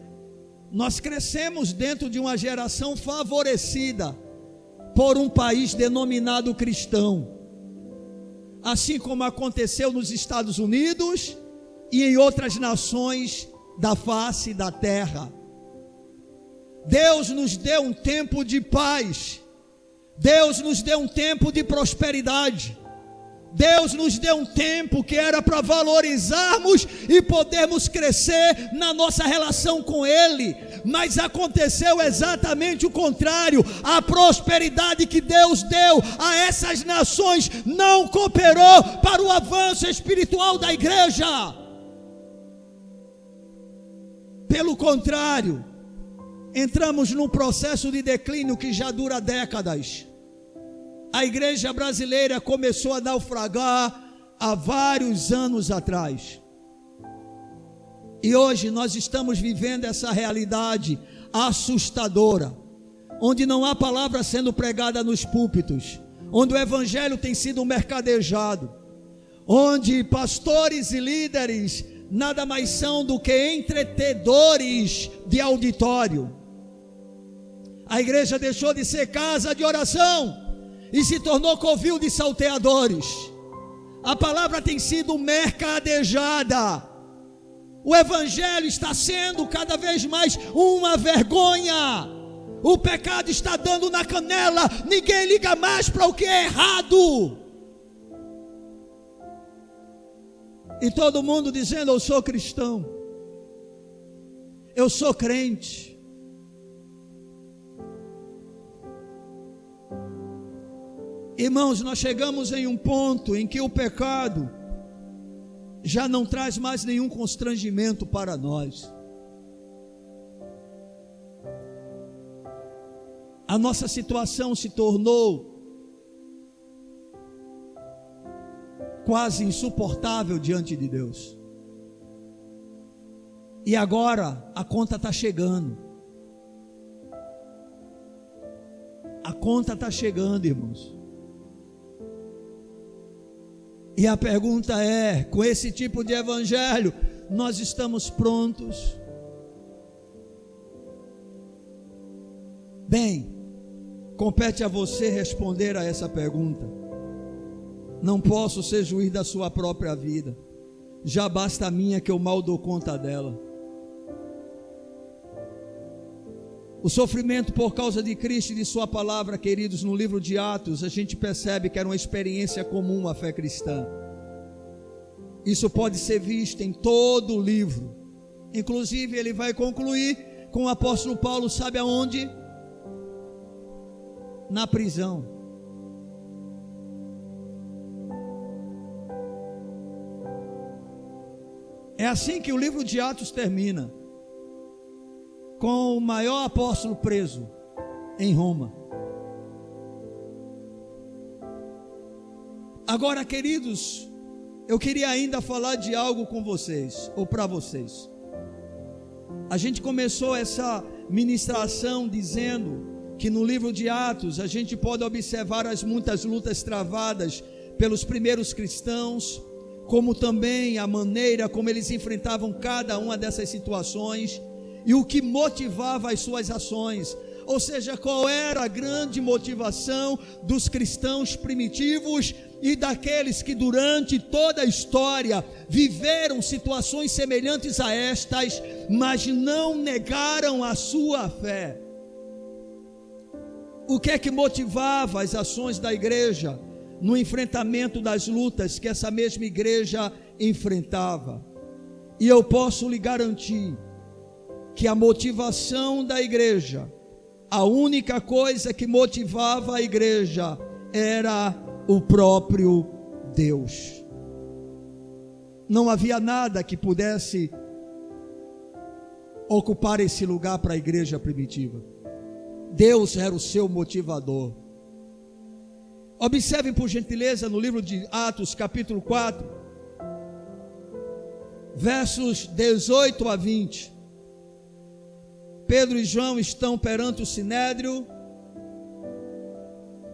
Nós crescemos dentro de uma geração favorecida por um país denominado cristão, assim como aconteceu nos Estados Unidos e em outras nações da face da terra. Deus nos deu um tempo de paz, Deus nos deu um tempo de prosperidade, Deus nos deu um tempo que era para valorizarmos e podermos crescer na nossa relação com Ele, mas aconteceu exatamente o contrário. A prosperidade que Deus deu a essas nações não cooperou para o avanço espiritual da igreja. Pelo contrário, entramos num processo de declínio que já dura décadas. A igreja brasileira começou a naufragar há vários anos atrás. E hoje nós estamos vivendo essa realidade assustadora, onde não há palavra sendo pregada nos púlpitos, onde o evangelho tem sido mercadejado, onde pastores e líderes nada mais são do que entretedores de auditório. A igreja deixou de ser casa de oração e se tornou covil de salteadores. A palavra tem sido mercadejada. O evangelho está sendo cada vez mais uma vergonha. O pecado está dando na canela. Ninguém liga mais para o que é errado. E todo mundo dizendo: eu sou cristão, eu sou crente. Irmãos, nós chegamos em um ponto em que o pecado já não traz mais nenhum constrangimento para nós. A nossa situação se tornou quase insuportável diante de Deus. E agora a conta está chegando. A conta está chegando, irmãos. E a pergunta é: com esse tipo de evangelho, nós estamos prontos? Bem, compete a você responder a essa pergunta. Não posso ser juiz da sua própria vida. Já basta a minha, que eu mal dou conta dela. O sofrimento por causa de Cristo e de sua palavra, queridos, no livro de Atos, a gente percebe que era uma experiência comum à fé cristã. Isso pode ser visto em todo o livro. Inclusive, ele vai concluir com o apóstolo Paulo, sabe aonde? Na prisão. É assim que o livro de Atos termina, com o maior apóstolo preso em Roma. Agora, queridos, eu queria ainda falar de algo com vocês, ou para vocês. A gente começou essa ministração dizendo que no livro de Atos a gente pode observar as muitas lutas travadas pelos primeiros cristãos, como também a maneira como eles enfrentavam cada uma dessas situações e o que motivava as suas ações. Ou seja, qual era a grande motivação dos cristãos primitivos e daqueles que durante toda a história viveram situações semelhantes a estas, mas não negaram a sua fé. O que é que motivava as ações da igreja no enfrentamento das lutas que essa mesma igreja enfrentava? E eu posso lhe garantir que a motivação da igreja, a única coisa que motivava a igreja era o próprio Deus. Não havia nada que pudesse ocupar esse lugar para a igreja primitiva. Deus era o seu motivador. Observem por gentileza no livro de Atos, capítulo 4, versos 18 a 20. Pedro e João estão perante o sinédrio.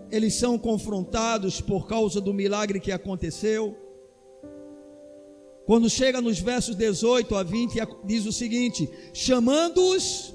Eles são confrontados por causa do milagre que aconteceu. Quando chega nos versos 18 a 20, diz o seguinte: chamando-os,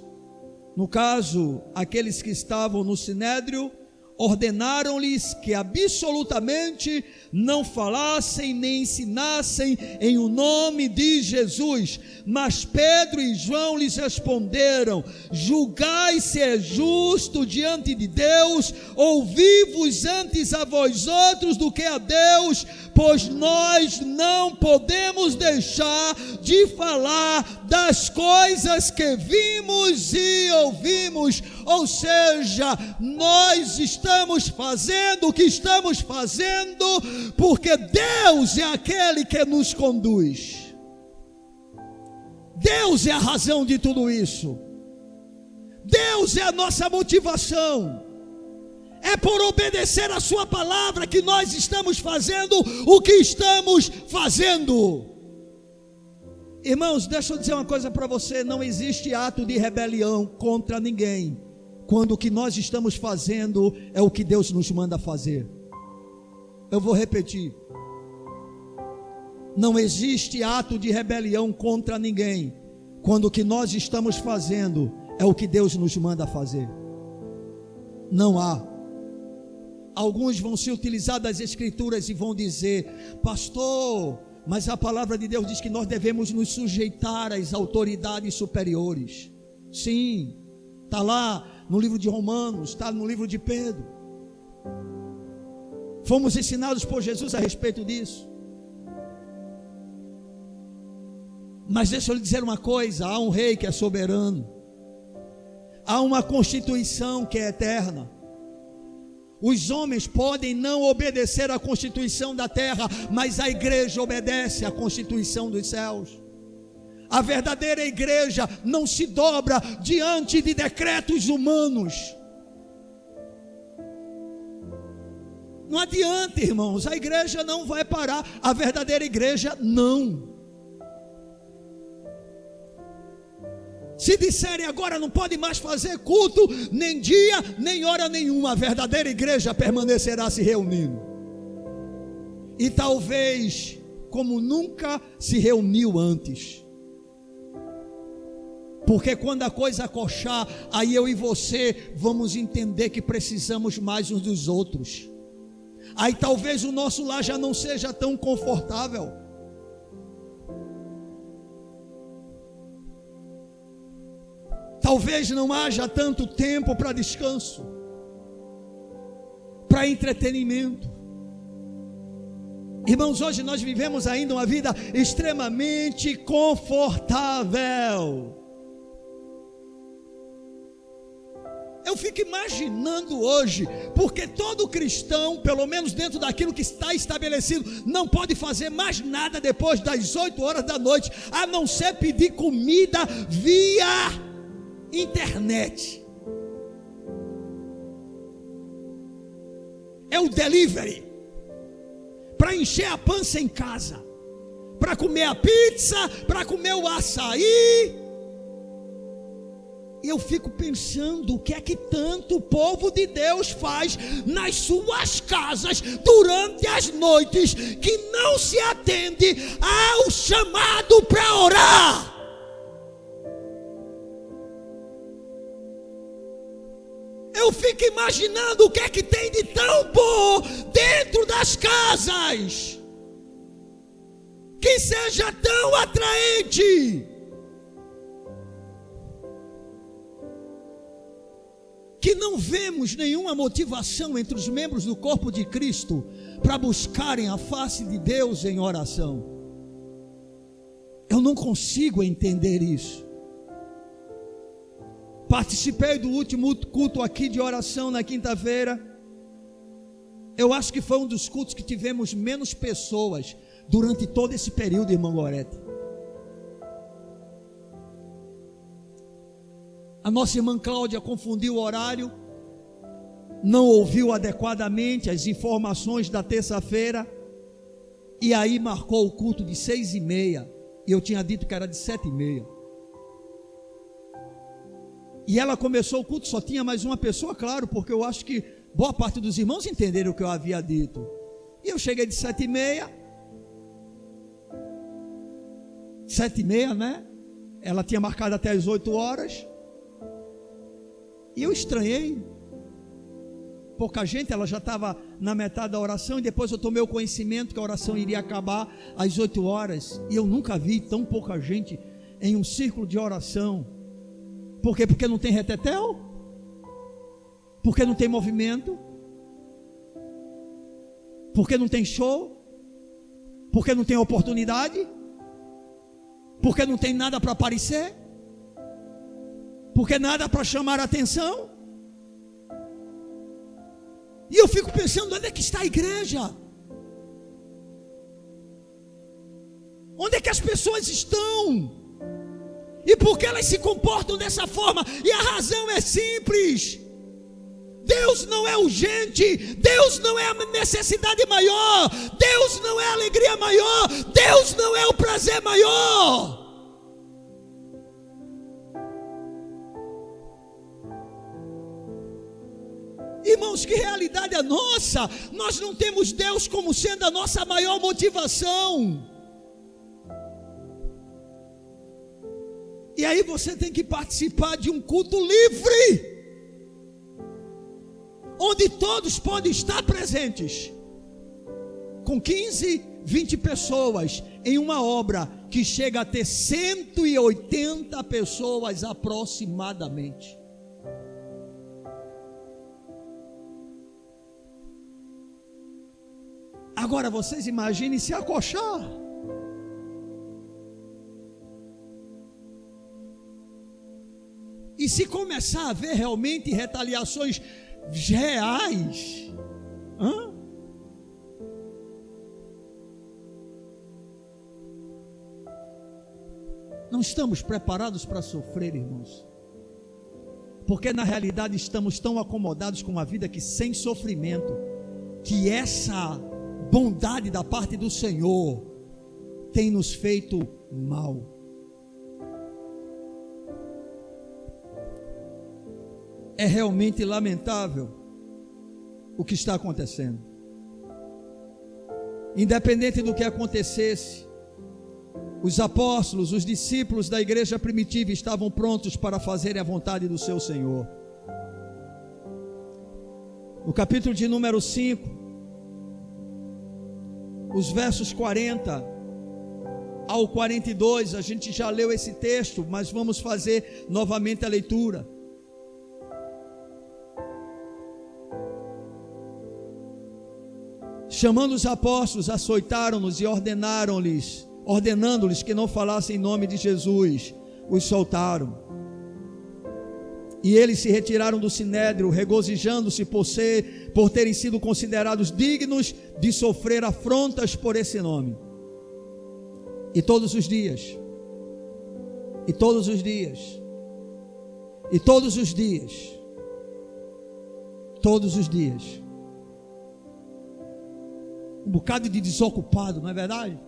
no caso, aqueles que estavam no sinédrio, ordenaram-lhes que absolutamente não falassem nem ensinassem em o nome de Jesus. Mas Pedro e João lhes responderam: julgai se é justo diante de Deus ouvir-vos antes a vós outros do que a Deus, pois nós não podemos deixar de falar das coisas que vimos e ouvimos. Ou seja, nós estamos fazendo o que estamos fazendo porque Deus é aquele que nos conduz. Deus é a razão de tudo isso. Deus é a nossa motivação. É por obedecer a sua palavra que nós estamos fazendo o que estamos fazendo. Irmãos, deixa eu dizer uma coisa para você: não existe ato de rebelião contra ninguém, quando o que nós estamos fazendo é o que Deus nos manda fazer. Eu vou repetir: não existe ato de rebelião contra ninguém, quando o que nós estamos fazendo é o que Deus nos manda fazer. Não há. Alguns vão se utilizar das escrituras e vão dizer: pastor, mas a palavra de Deus diz que nós devemos nos sujeitar às autoridades superiores. Sim, está lá no livro de Romanos, está no livro de Pedro. Fomos ensinados por Jesus a respeito disso. Mas deixa eu lhe dizer uma coisa: há um rei que é soberano, há uma constituição que é eterna. Os homens podem não obedecer à constituição da terra, mas a igreja obedece à constituição dos céus. A verdadeira igreja não se dobra diante de decretos humanos. Não adianta, irmãos, a igreja não vai parar, a verdadeira igreja não. Se disserem agora não pode mais fazer culto, nem dia, nem hora nenhuma, a verdadeira igreja permanecerá se reunindo. E talvez como nunca se reuniu antes. Porque quando a coisa acochar, aí eu e você vamos entender que precisamos mais uns dos outros. Aí talvez o nosso lar já não seja tão confortável. Talvez não haja tanto tempo para descanso, para entretenimento. Irmãos, hoje nós vivemos ainda uma vida extremamente confortável. Eu fico imaginando hoje, porque todo cristão, pelo menos dentro daquilo que está estabelecido, não pode fazer mais nada depois das 8 horas da noite, a não ser pedir comida via internet. É o delivery, para encher a pança em casa, para comer a pizza, para comer o açaí. E eu fico pensando o que é que tanto o povo de Deus faz nas suas casas durante as noites, que não se atende ao chamado para orar. Eu fico imaginando o que é que tem de tão bom dentro das casas, que seja tão atraente, que não vemos nenhuma motivação entre os membros do corpo de Cristo para buscarem a face de Deus em oração. Eu não consigo entender isso. Participei do último culto aqui de oração na quinta-feira. Eu acho que foi um dos cultos que tivemos menos pessoas durante todo esse período, irmão Gorete. A nossa irmã Cláudia confundiu o horário, não ouviu adequadamente as informações da terça-feira, e aí marcou o culto de 6h30, e eu tinha dito que era de 7h30. E ela começou o culto, só tinha mais uma pessoa, claro, porque eu acho que boa parte dos irmãos entenderam o que eu havia dito. E eu cheguei de 7h30, 7h30, né? Ela tinha marcado até as 8 horas. E eu estranhei. Pouca gente, ela já estava na metade da oração, e depois eu tomei o conhecimento que a oração iria acabar às 8 horas. E eu nunca vi tão pouca gente em um círculo de oração. Por quê? Porque não tem retetel? Porque não tem movimento? Porque não tem show? Porque não tem oportunidade? Porque não tem nada para aparecer? Porque nada para chamar a atenção? E eu fico pensando, onde é que está a igreja? Onde é que as pessoas estão? E por que elas se comportam dessa forma? E a razão é simples. Deus não é urgente, Deus não é a necessidade maior, Deus não é a alegria maior, Deus não é o prazer maior. Irmãos, que realidade é nossa? Nós não temos Deus como sendo a nossa maior motivação. E aí você tem que participar de um culto livre, onde todos podem estar presentes, com 15, 20 pessoas, em uma obra que chega a ter 180 pessoas aproximadamente. Agora vocês imaginem se acochar. E se começar a haver realmente retaliações reais, não estamos preparados para sofrer, irmãos, porque na realidade estamos tão acomodados com uma vida que sem sofrimento, que essa bondade da parte do Senhor tem nos feito mal. É realmente lamentável o que está acontecendo. Independente do que acontecesse, os apóstolos, os discípulos da igreja primitiva estavam prontos para fazerem a vontade do seu Senhor. No capítulo de número 5, os versos 40 ao 42, a gente já leu esse texto, mas vamos fazer novamente a leitura. Chamando os apóstolos, açoitaram-nos e ordenando-lhes que não falassem em nome de Jesus, os soltaram. E eles se retiraram do sinédrio, regozijando-se por terem sido considerados dignos de sofrer afrontas por esse nome. E todos os dias, um bocado de desocupado, não é verdade?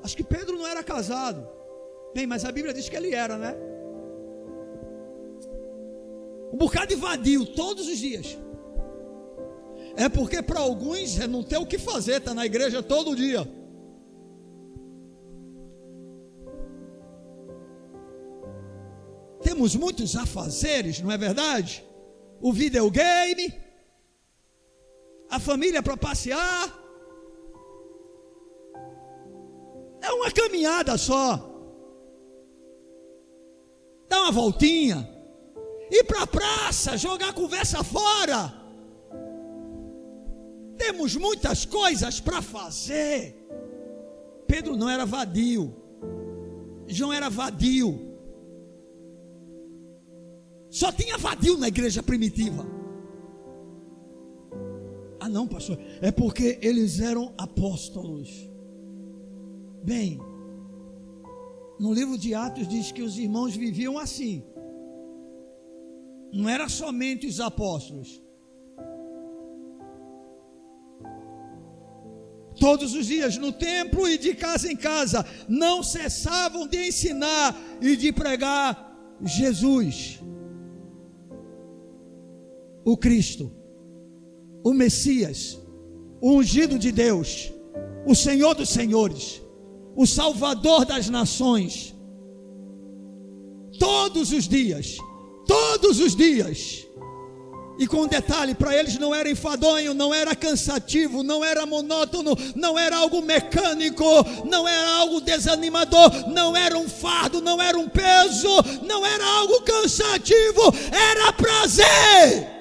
Acho que Pedro não era casado. Bem, mas a Bíblia diz que ele era, né? Um bocado de vadio, todos os dias. É porque para alguns não tem o que fazer, está na igreja todo dia. Temos muitos afazeres, não é verdade? O videogame, a família para passear. É uma caminhada só. Dá uma voltinha. Ir para a praça, jogar a conversa fora. Temos muitas coisas para fazer. Pedro não era vadio. João era vadio. Só tinha vadio na igreja primitiva. Ah não, pastor, é porque eles eram apóstolos. Bem, no livro de Atos diz que os irmãos viviam assim. Não era somente os apóstolos. Todos os dias no templo e de casa em casa, não cessavam de ensinar e de pregar Jesus, o Cristo, o Messias, o ungido de Deus, o Senhor dos senhores, o Salvador das nações. Todos os dias. E com um detalhe, para eles não era enfadonho, não era cansativo, não era monótono, não era algo mecânico, não era algo desanimador, não era um fardo, não era um peso, não era algo cansativo, era prazer.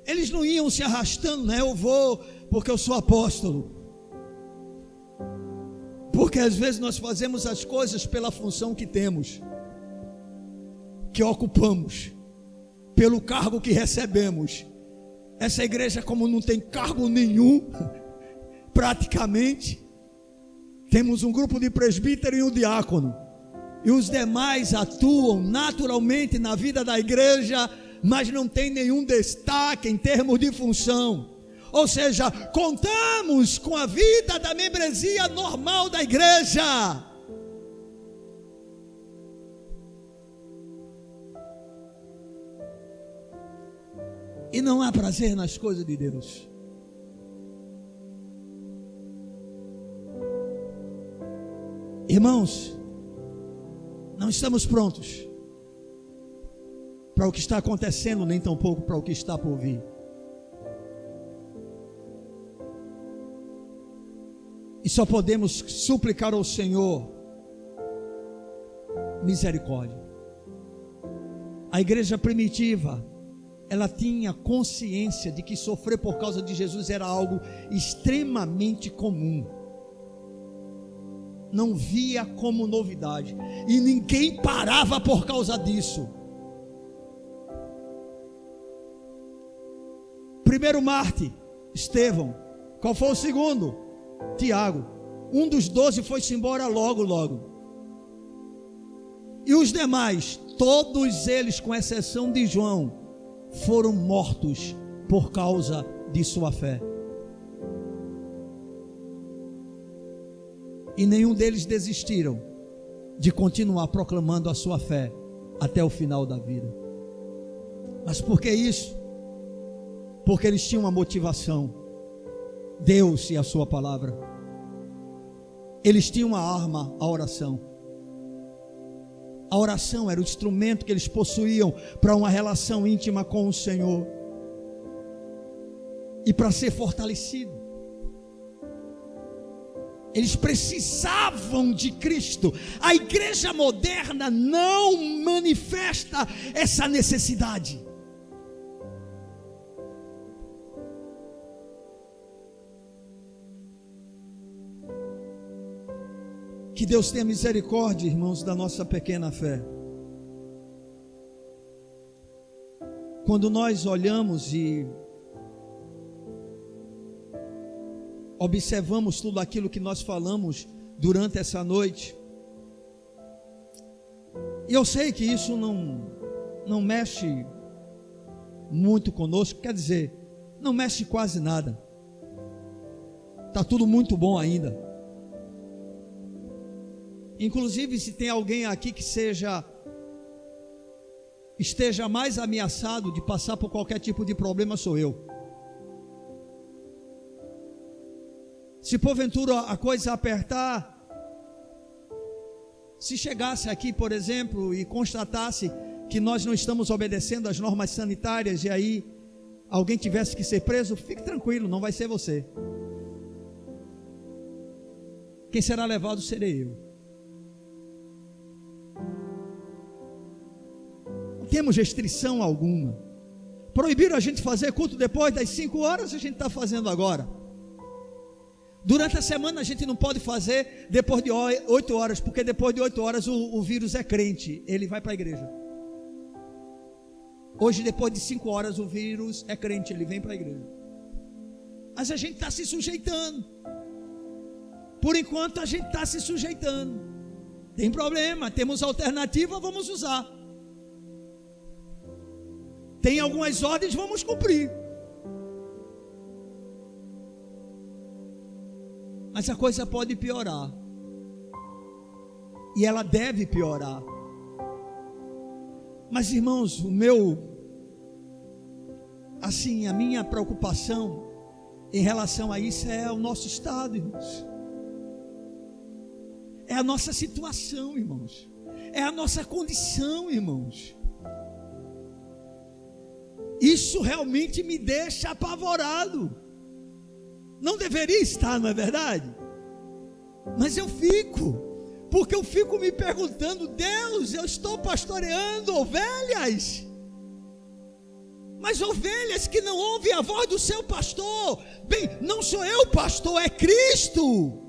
Eles não iam se arrastando, né? Eu vou porque eu sou apóstolo. Porque às vezes nós fazemos as coisas pela função que temos, que ocupamos, pelo cargo que recebemos. Essa igreja, como não tem cargo nenhum, praticamente, temos um grupo de presbítero e um diácono, e os demais atuam naturalmente na vida da igreja, mas não tem nenhum destaque em termos de função. Ou seja, contamos com a vida da membresia normal da igreja. E não há prazer nas coisas de Deus. Irmãos, não estamos prontos para o que está acontecendo, nem tampouco para o que está por vir. E só podemos suplicar ao Senhor misericórdia. A igreja primitiva, ela tinha consciência de que sofrer por causa de Jesus era algo extremamente comum. Não via como novidade. E ninguém parava por causa disso. Primeiro Marte, Estevão. Qual foi o segundo? Tiago. Um dos 12 foi-se embora logo. E os demais, todos eles, com exceção de João, foram mortos por causa de sua fé. E nenhum deles desistiram de continuar proclamando a sua fé até o final da vida. Mas por que isso? Porque eles tinham uma motivação: Deus e a sua palavra. Eles tinham uma arma, a oração. A oração era o instrumento que eles possuíam para uma relação íntima com o Senhor e para ser fortalecido. Eles precisavam de Cristo. A igreja moderna não manifesta essa necessidade. Que Deus tenha misericórdia, irmãos, da nossa pequena fé. Quando nós olhamos e observamos tudo aquilo que nós falamos durante essa noite, e eu sei que isso não mexe muito conosco, quer dizer, não mexe quase nada, está tudo muito bom ainda. Inclusive, se tem alguém aqui que esteja mais ameaçado de passar por qualquer tipo de problema, sou eu. Se porventura a coisa apertar, se chegasse aqui, por exemplo, e constatasse que nós não estamos obedecendo às normas sanitárias, e aí alguém tivesse que ser preso, fique tranquilo, não vai ser você. Quem será levado serei eu. Não temos restrição alguma. Proibiram a gente fazer culto depois das 5 horas, a gente está fazendo agora. Durante a semana a gente não pode fazer depois de 8 horas, porque depois de 8 horas o vírus é crente, ele vai para a igreja. Hoje, depois de 5 horas, o vírus é crente, ele vem para a igreja. Mas a gente está se sujeitando. Por enquanto a gente está se sujeitando. Tem problema, temos alternativa, vamos usar. Tem algumas ordens, vamos cumprir. Mas a coisa pode piorar. E ela deve piorar. Mas, irmãos, a minha preocupação em relação a isso é o nosso estado, irmãos. É a nossa situação, irmãos. É a nossa condição, irmãos. Isso realmente me deixa apavorado. Não deveria estar, não é verdade? Mas eu fico, porque eu fico me perguntando: Deus, eu estou pastoreando ovelhas, mas ovelhas que não ouvem a voz do seu pastor. Bem, não sou eu o pastor, é Cristo.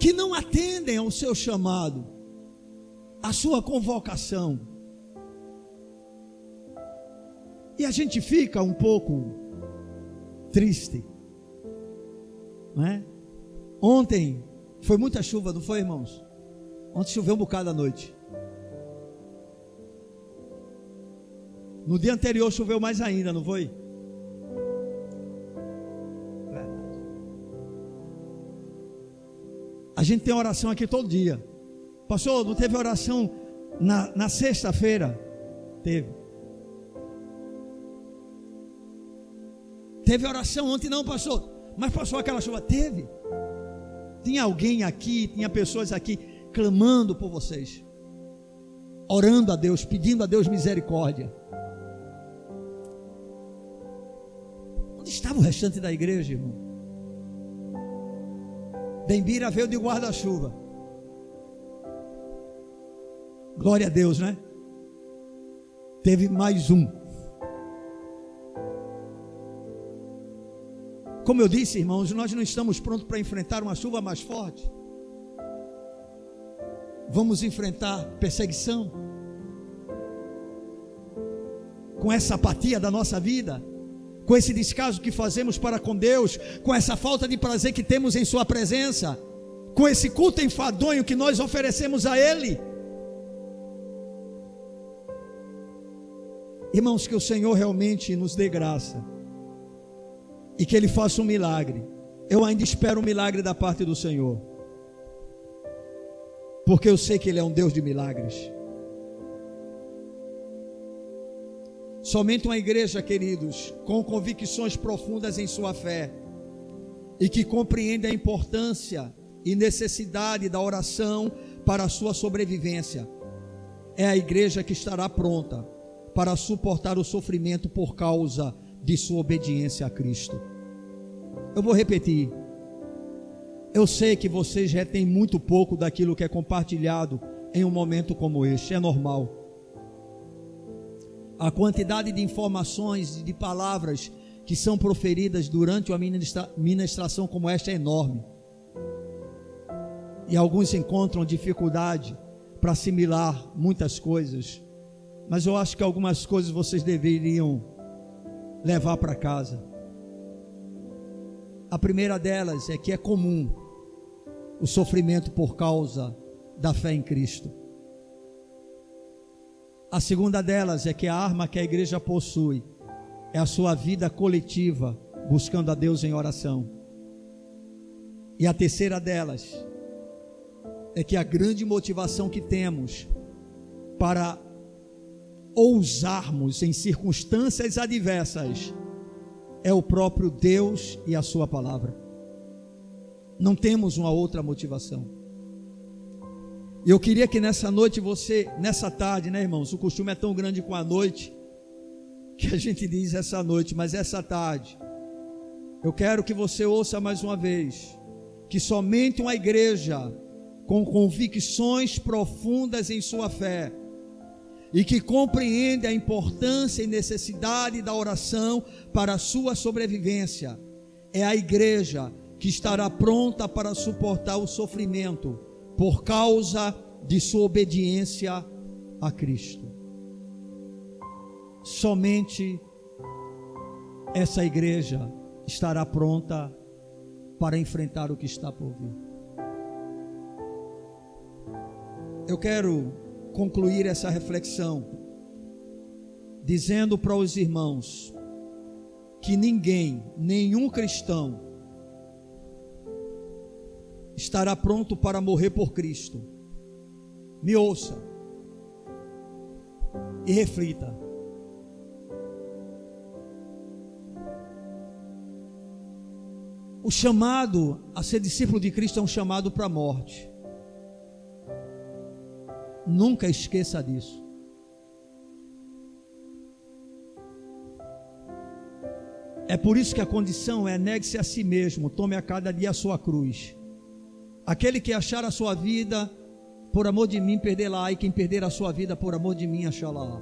Que não atendem ao seu chamado, à sua convocação. E a gente fica um pouco triste, não é? Ontem foi muita chuva, não foi, irmãos? Ontem choveu um bocado à noite. No dia anterior choveu mais ainda, não foi? A gente tem oração aqui todo dia. Pastor, não teve oração na sexta-feira? Teve. Teve oração ontem? Não, pastor. Mas passou aquela chuva? Teve. Tinha alguém aqui, tinha pessoas aqui clamando por vocês, orando a Deus, pedindo a Deus misericórdia. Onde estava o restante da igreja, irmão? Dembira veio de guarda-chuva. Glória a Deus, né? Teve mais um. Como eu disse, irmãos, nós não estamos prontos para enfrentar uma chuva mais forte. Vamos enfrentar perseguição com essa apatia da nossa vida, com esse descaso que fazemos para com Deus, com essa falta de prazer que temos em sua presença. com esse culto enfadonho que nós oferecemos a Ele. Irmãos, que o Senhor realmente nos dê graça e que Ele faça um milagre. Eu ainda espero um milagre da parte do Senhor, porque eu sei que Ele é um Deus de milagres. Somente uma igreja, queridos, com convicções profundas em sua fé e que compreende a importância e necessidade da oração para a sua sobrevivência, é a igreja que estará pronta para suportar o sofrimento por causa de sua obediência a Cristo. Eu vou repetir. Eu sei que vocês retêm muito pouco daquilo que é compartilhado em um momento como este, é normal. A quantidade de informações e de palavras que são proferidas durante uma ministração como esta é enorme. E alguns encontram dificuldade para assimilar muitas coisas, mas eu acho que algumas coisas vocês deveriam levar para casa. A primeira delas é que é comum o sofrimento por causa da fé em Cristo. A segunda delas é que a arma que a igreja possui é a sua vida coletiva, buscando a Deus em oração. E a terceira delas é que a grande motivação que temos para ousarmos em circunstâncias adversas é o próprio Deus e a sua palavra. Não temos uma outra motivação. E eu queria que nessa noite você, nessa tarde, né, irmãos, o costume é tão grande com a noite, que a gente diz essa noite, mas essa tarde, eu quero que você ouça mais uma vez, que somente uma igreja com convicções profundas em sua fé, e que compreende a importância e necessidade da oração para a sua sobrevivência, é a igreja que estará pronta para suportar o sofrimento por causa de sua obediência a Cristo. Somente essa igreja estará pronta para enfrentar o que está por vir. Eu quero concluir essa reflexão dizendo para os irmãos que nenhum cristão estará pronto para morrer por Cristo. Me ouça e reflita. O chamado a ser discípulo de Cristo é um chamado para a morte. Nunca esqueça disso. É por isso que a condição é: negue-se a si mesmo, tome a cada dia a sua cruz. Aquele que achar a sua vida, por amor de mim, perdê-la, e quem perder a sua vida, por amor de mim, achá-la.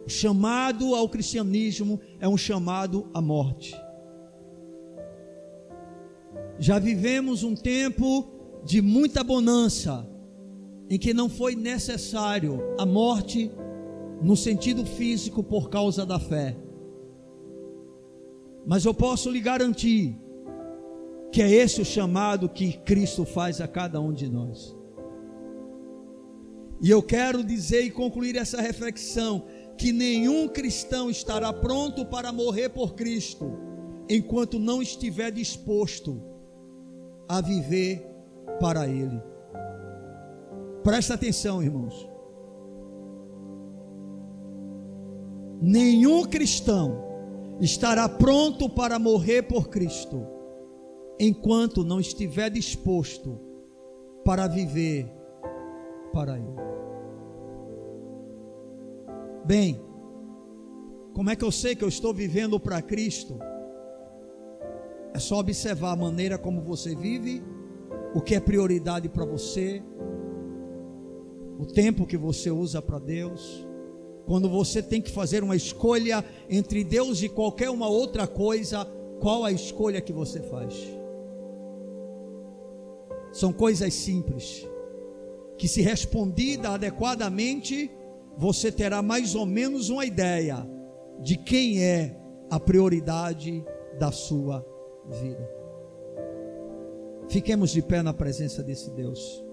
O chamado ao cristianismo é um chamado à morte. Já vivemos um tempo de muita bonança, em que não foi necessário a morte no sentido físico por causa da fé. Mas eu posso lhe garantir que é esse o chamado que Cristo faz a cada um de nós. E eu quero dizer e concluir essa reflexão, que nenhum cristão estará pronto para morrer por Cristo, enquanto não estiver disposto a viver para Ele. Presta atenção, irmãos. Nenhum cristão estará pronto para morrer por Cristo, enquanto não estiver disposto para viver para Ele. Bem, como é que eu sei que eu estou vivendo para Cristo? É só observar a maneira como você vive, o que é prioridade para você, o tempo que você usa para Deus. Quando você tem que fazer uma escolha entre Deus e qualquer uma outra coisa, qual a escolha que você faz? São coisas simples, que se respondida adequadamente, você terá mais ou menos uma ideia de quem é a prioridade da sua vida. Fiquemos de pé na presença desse Deus.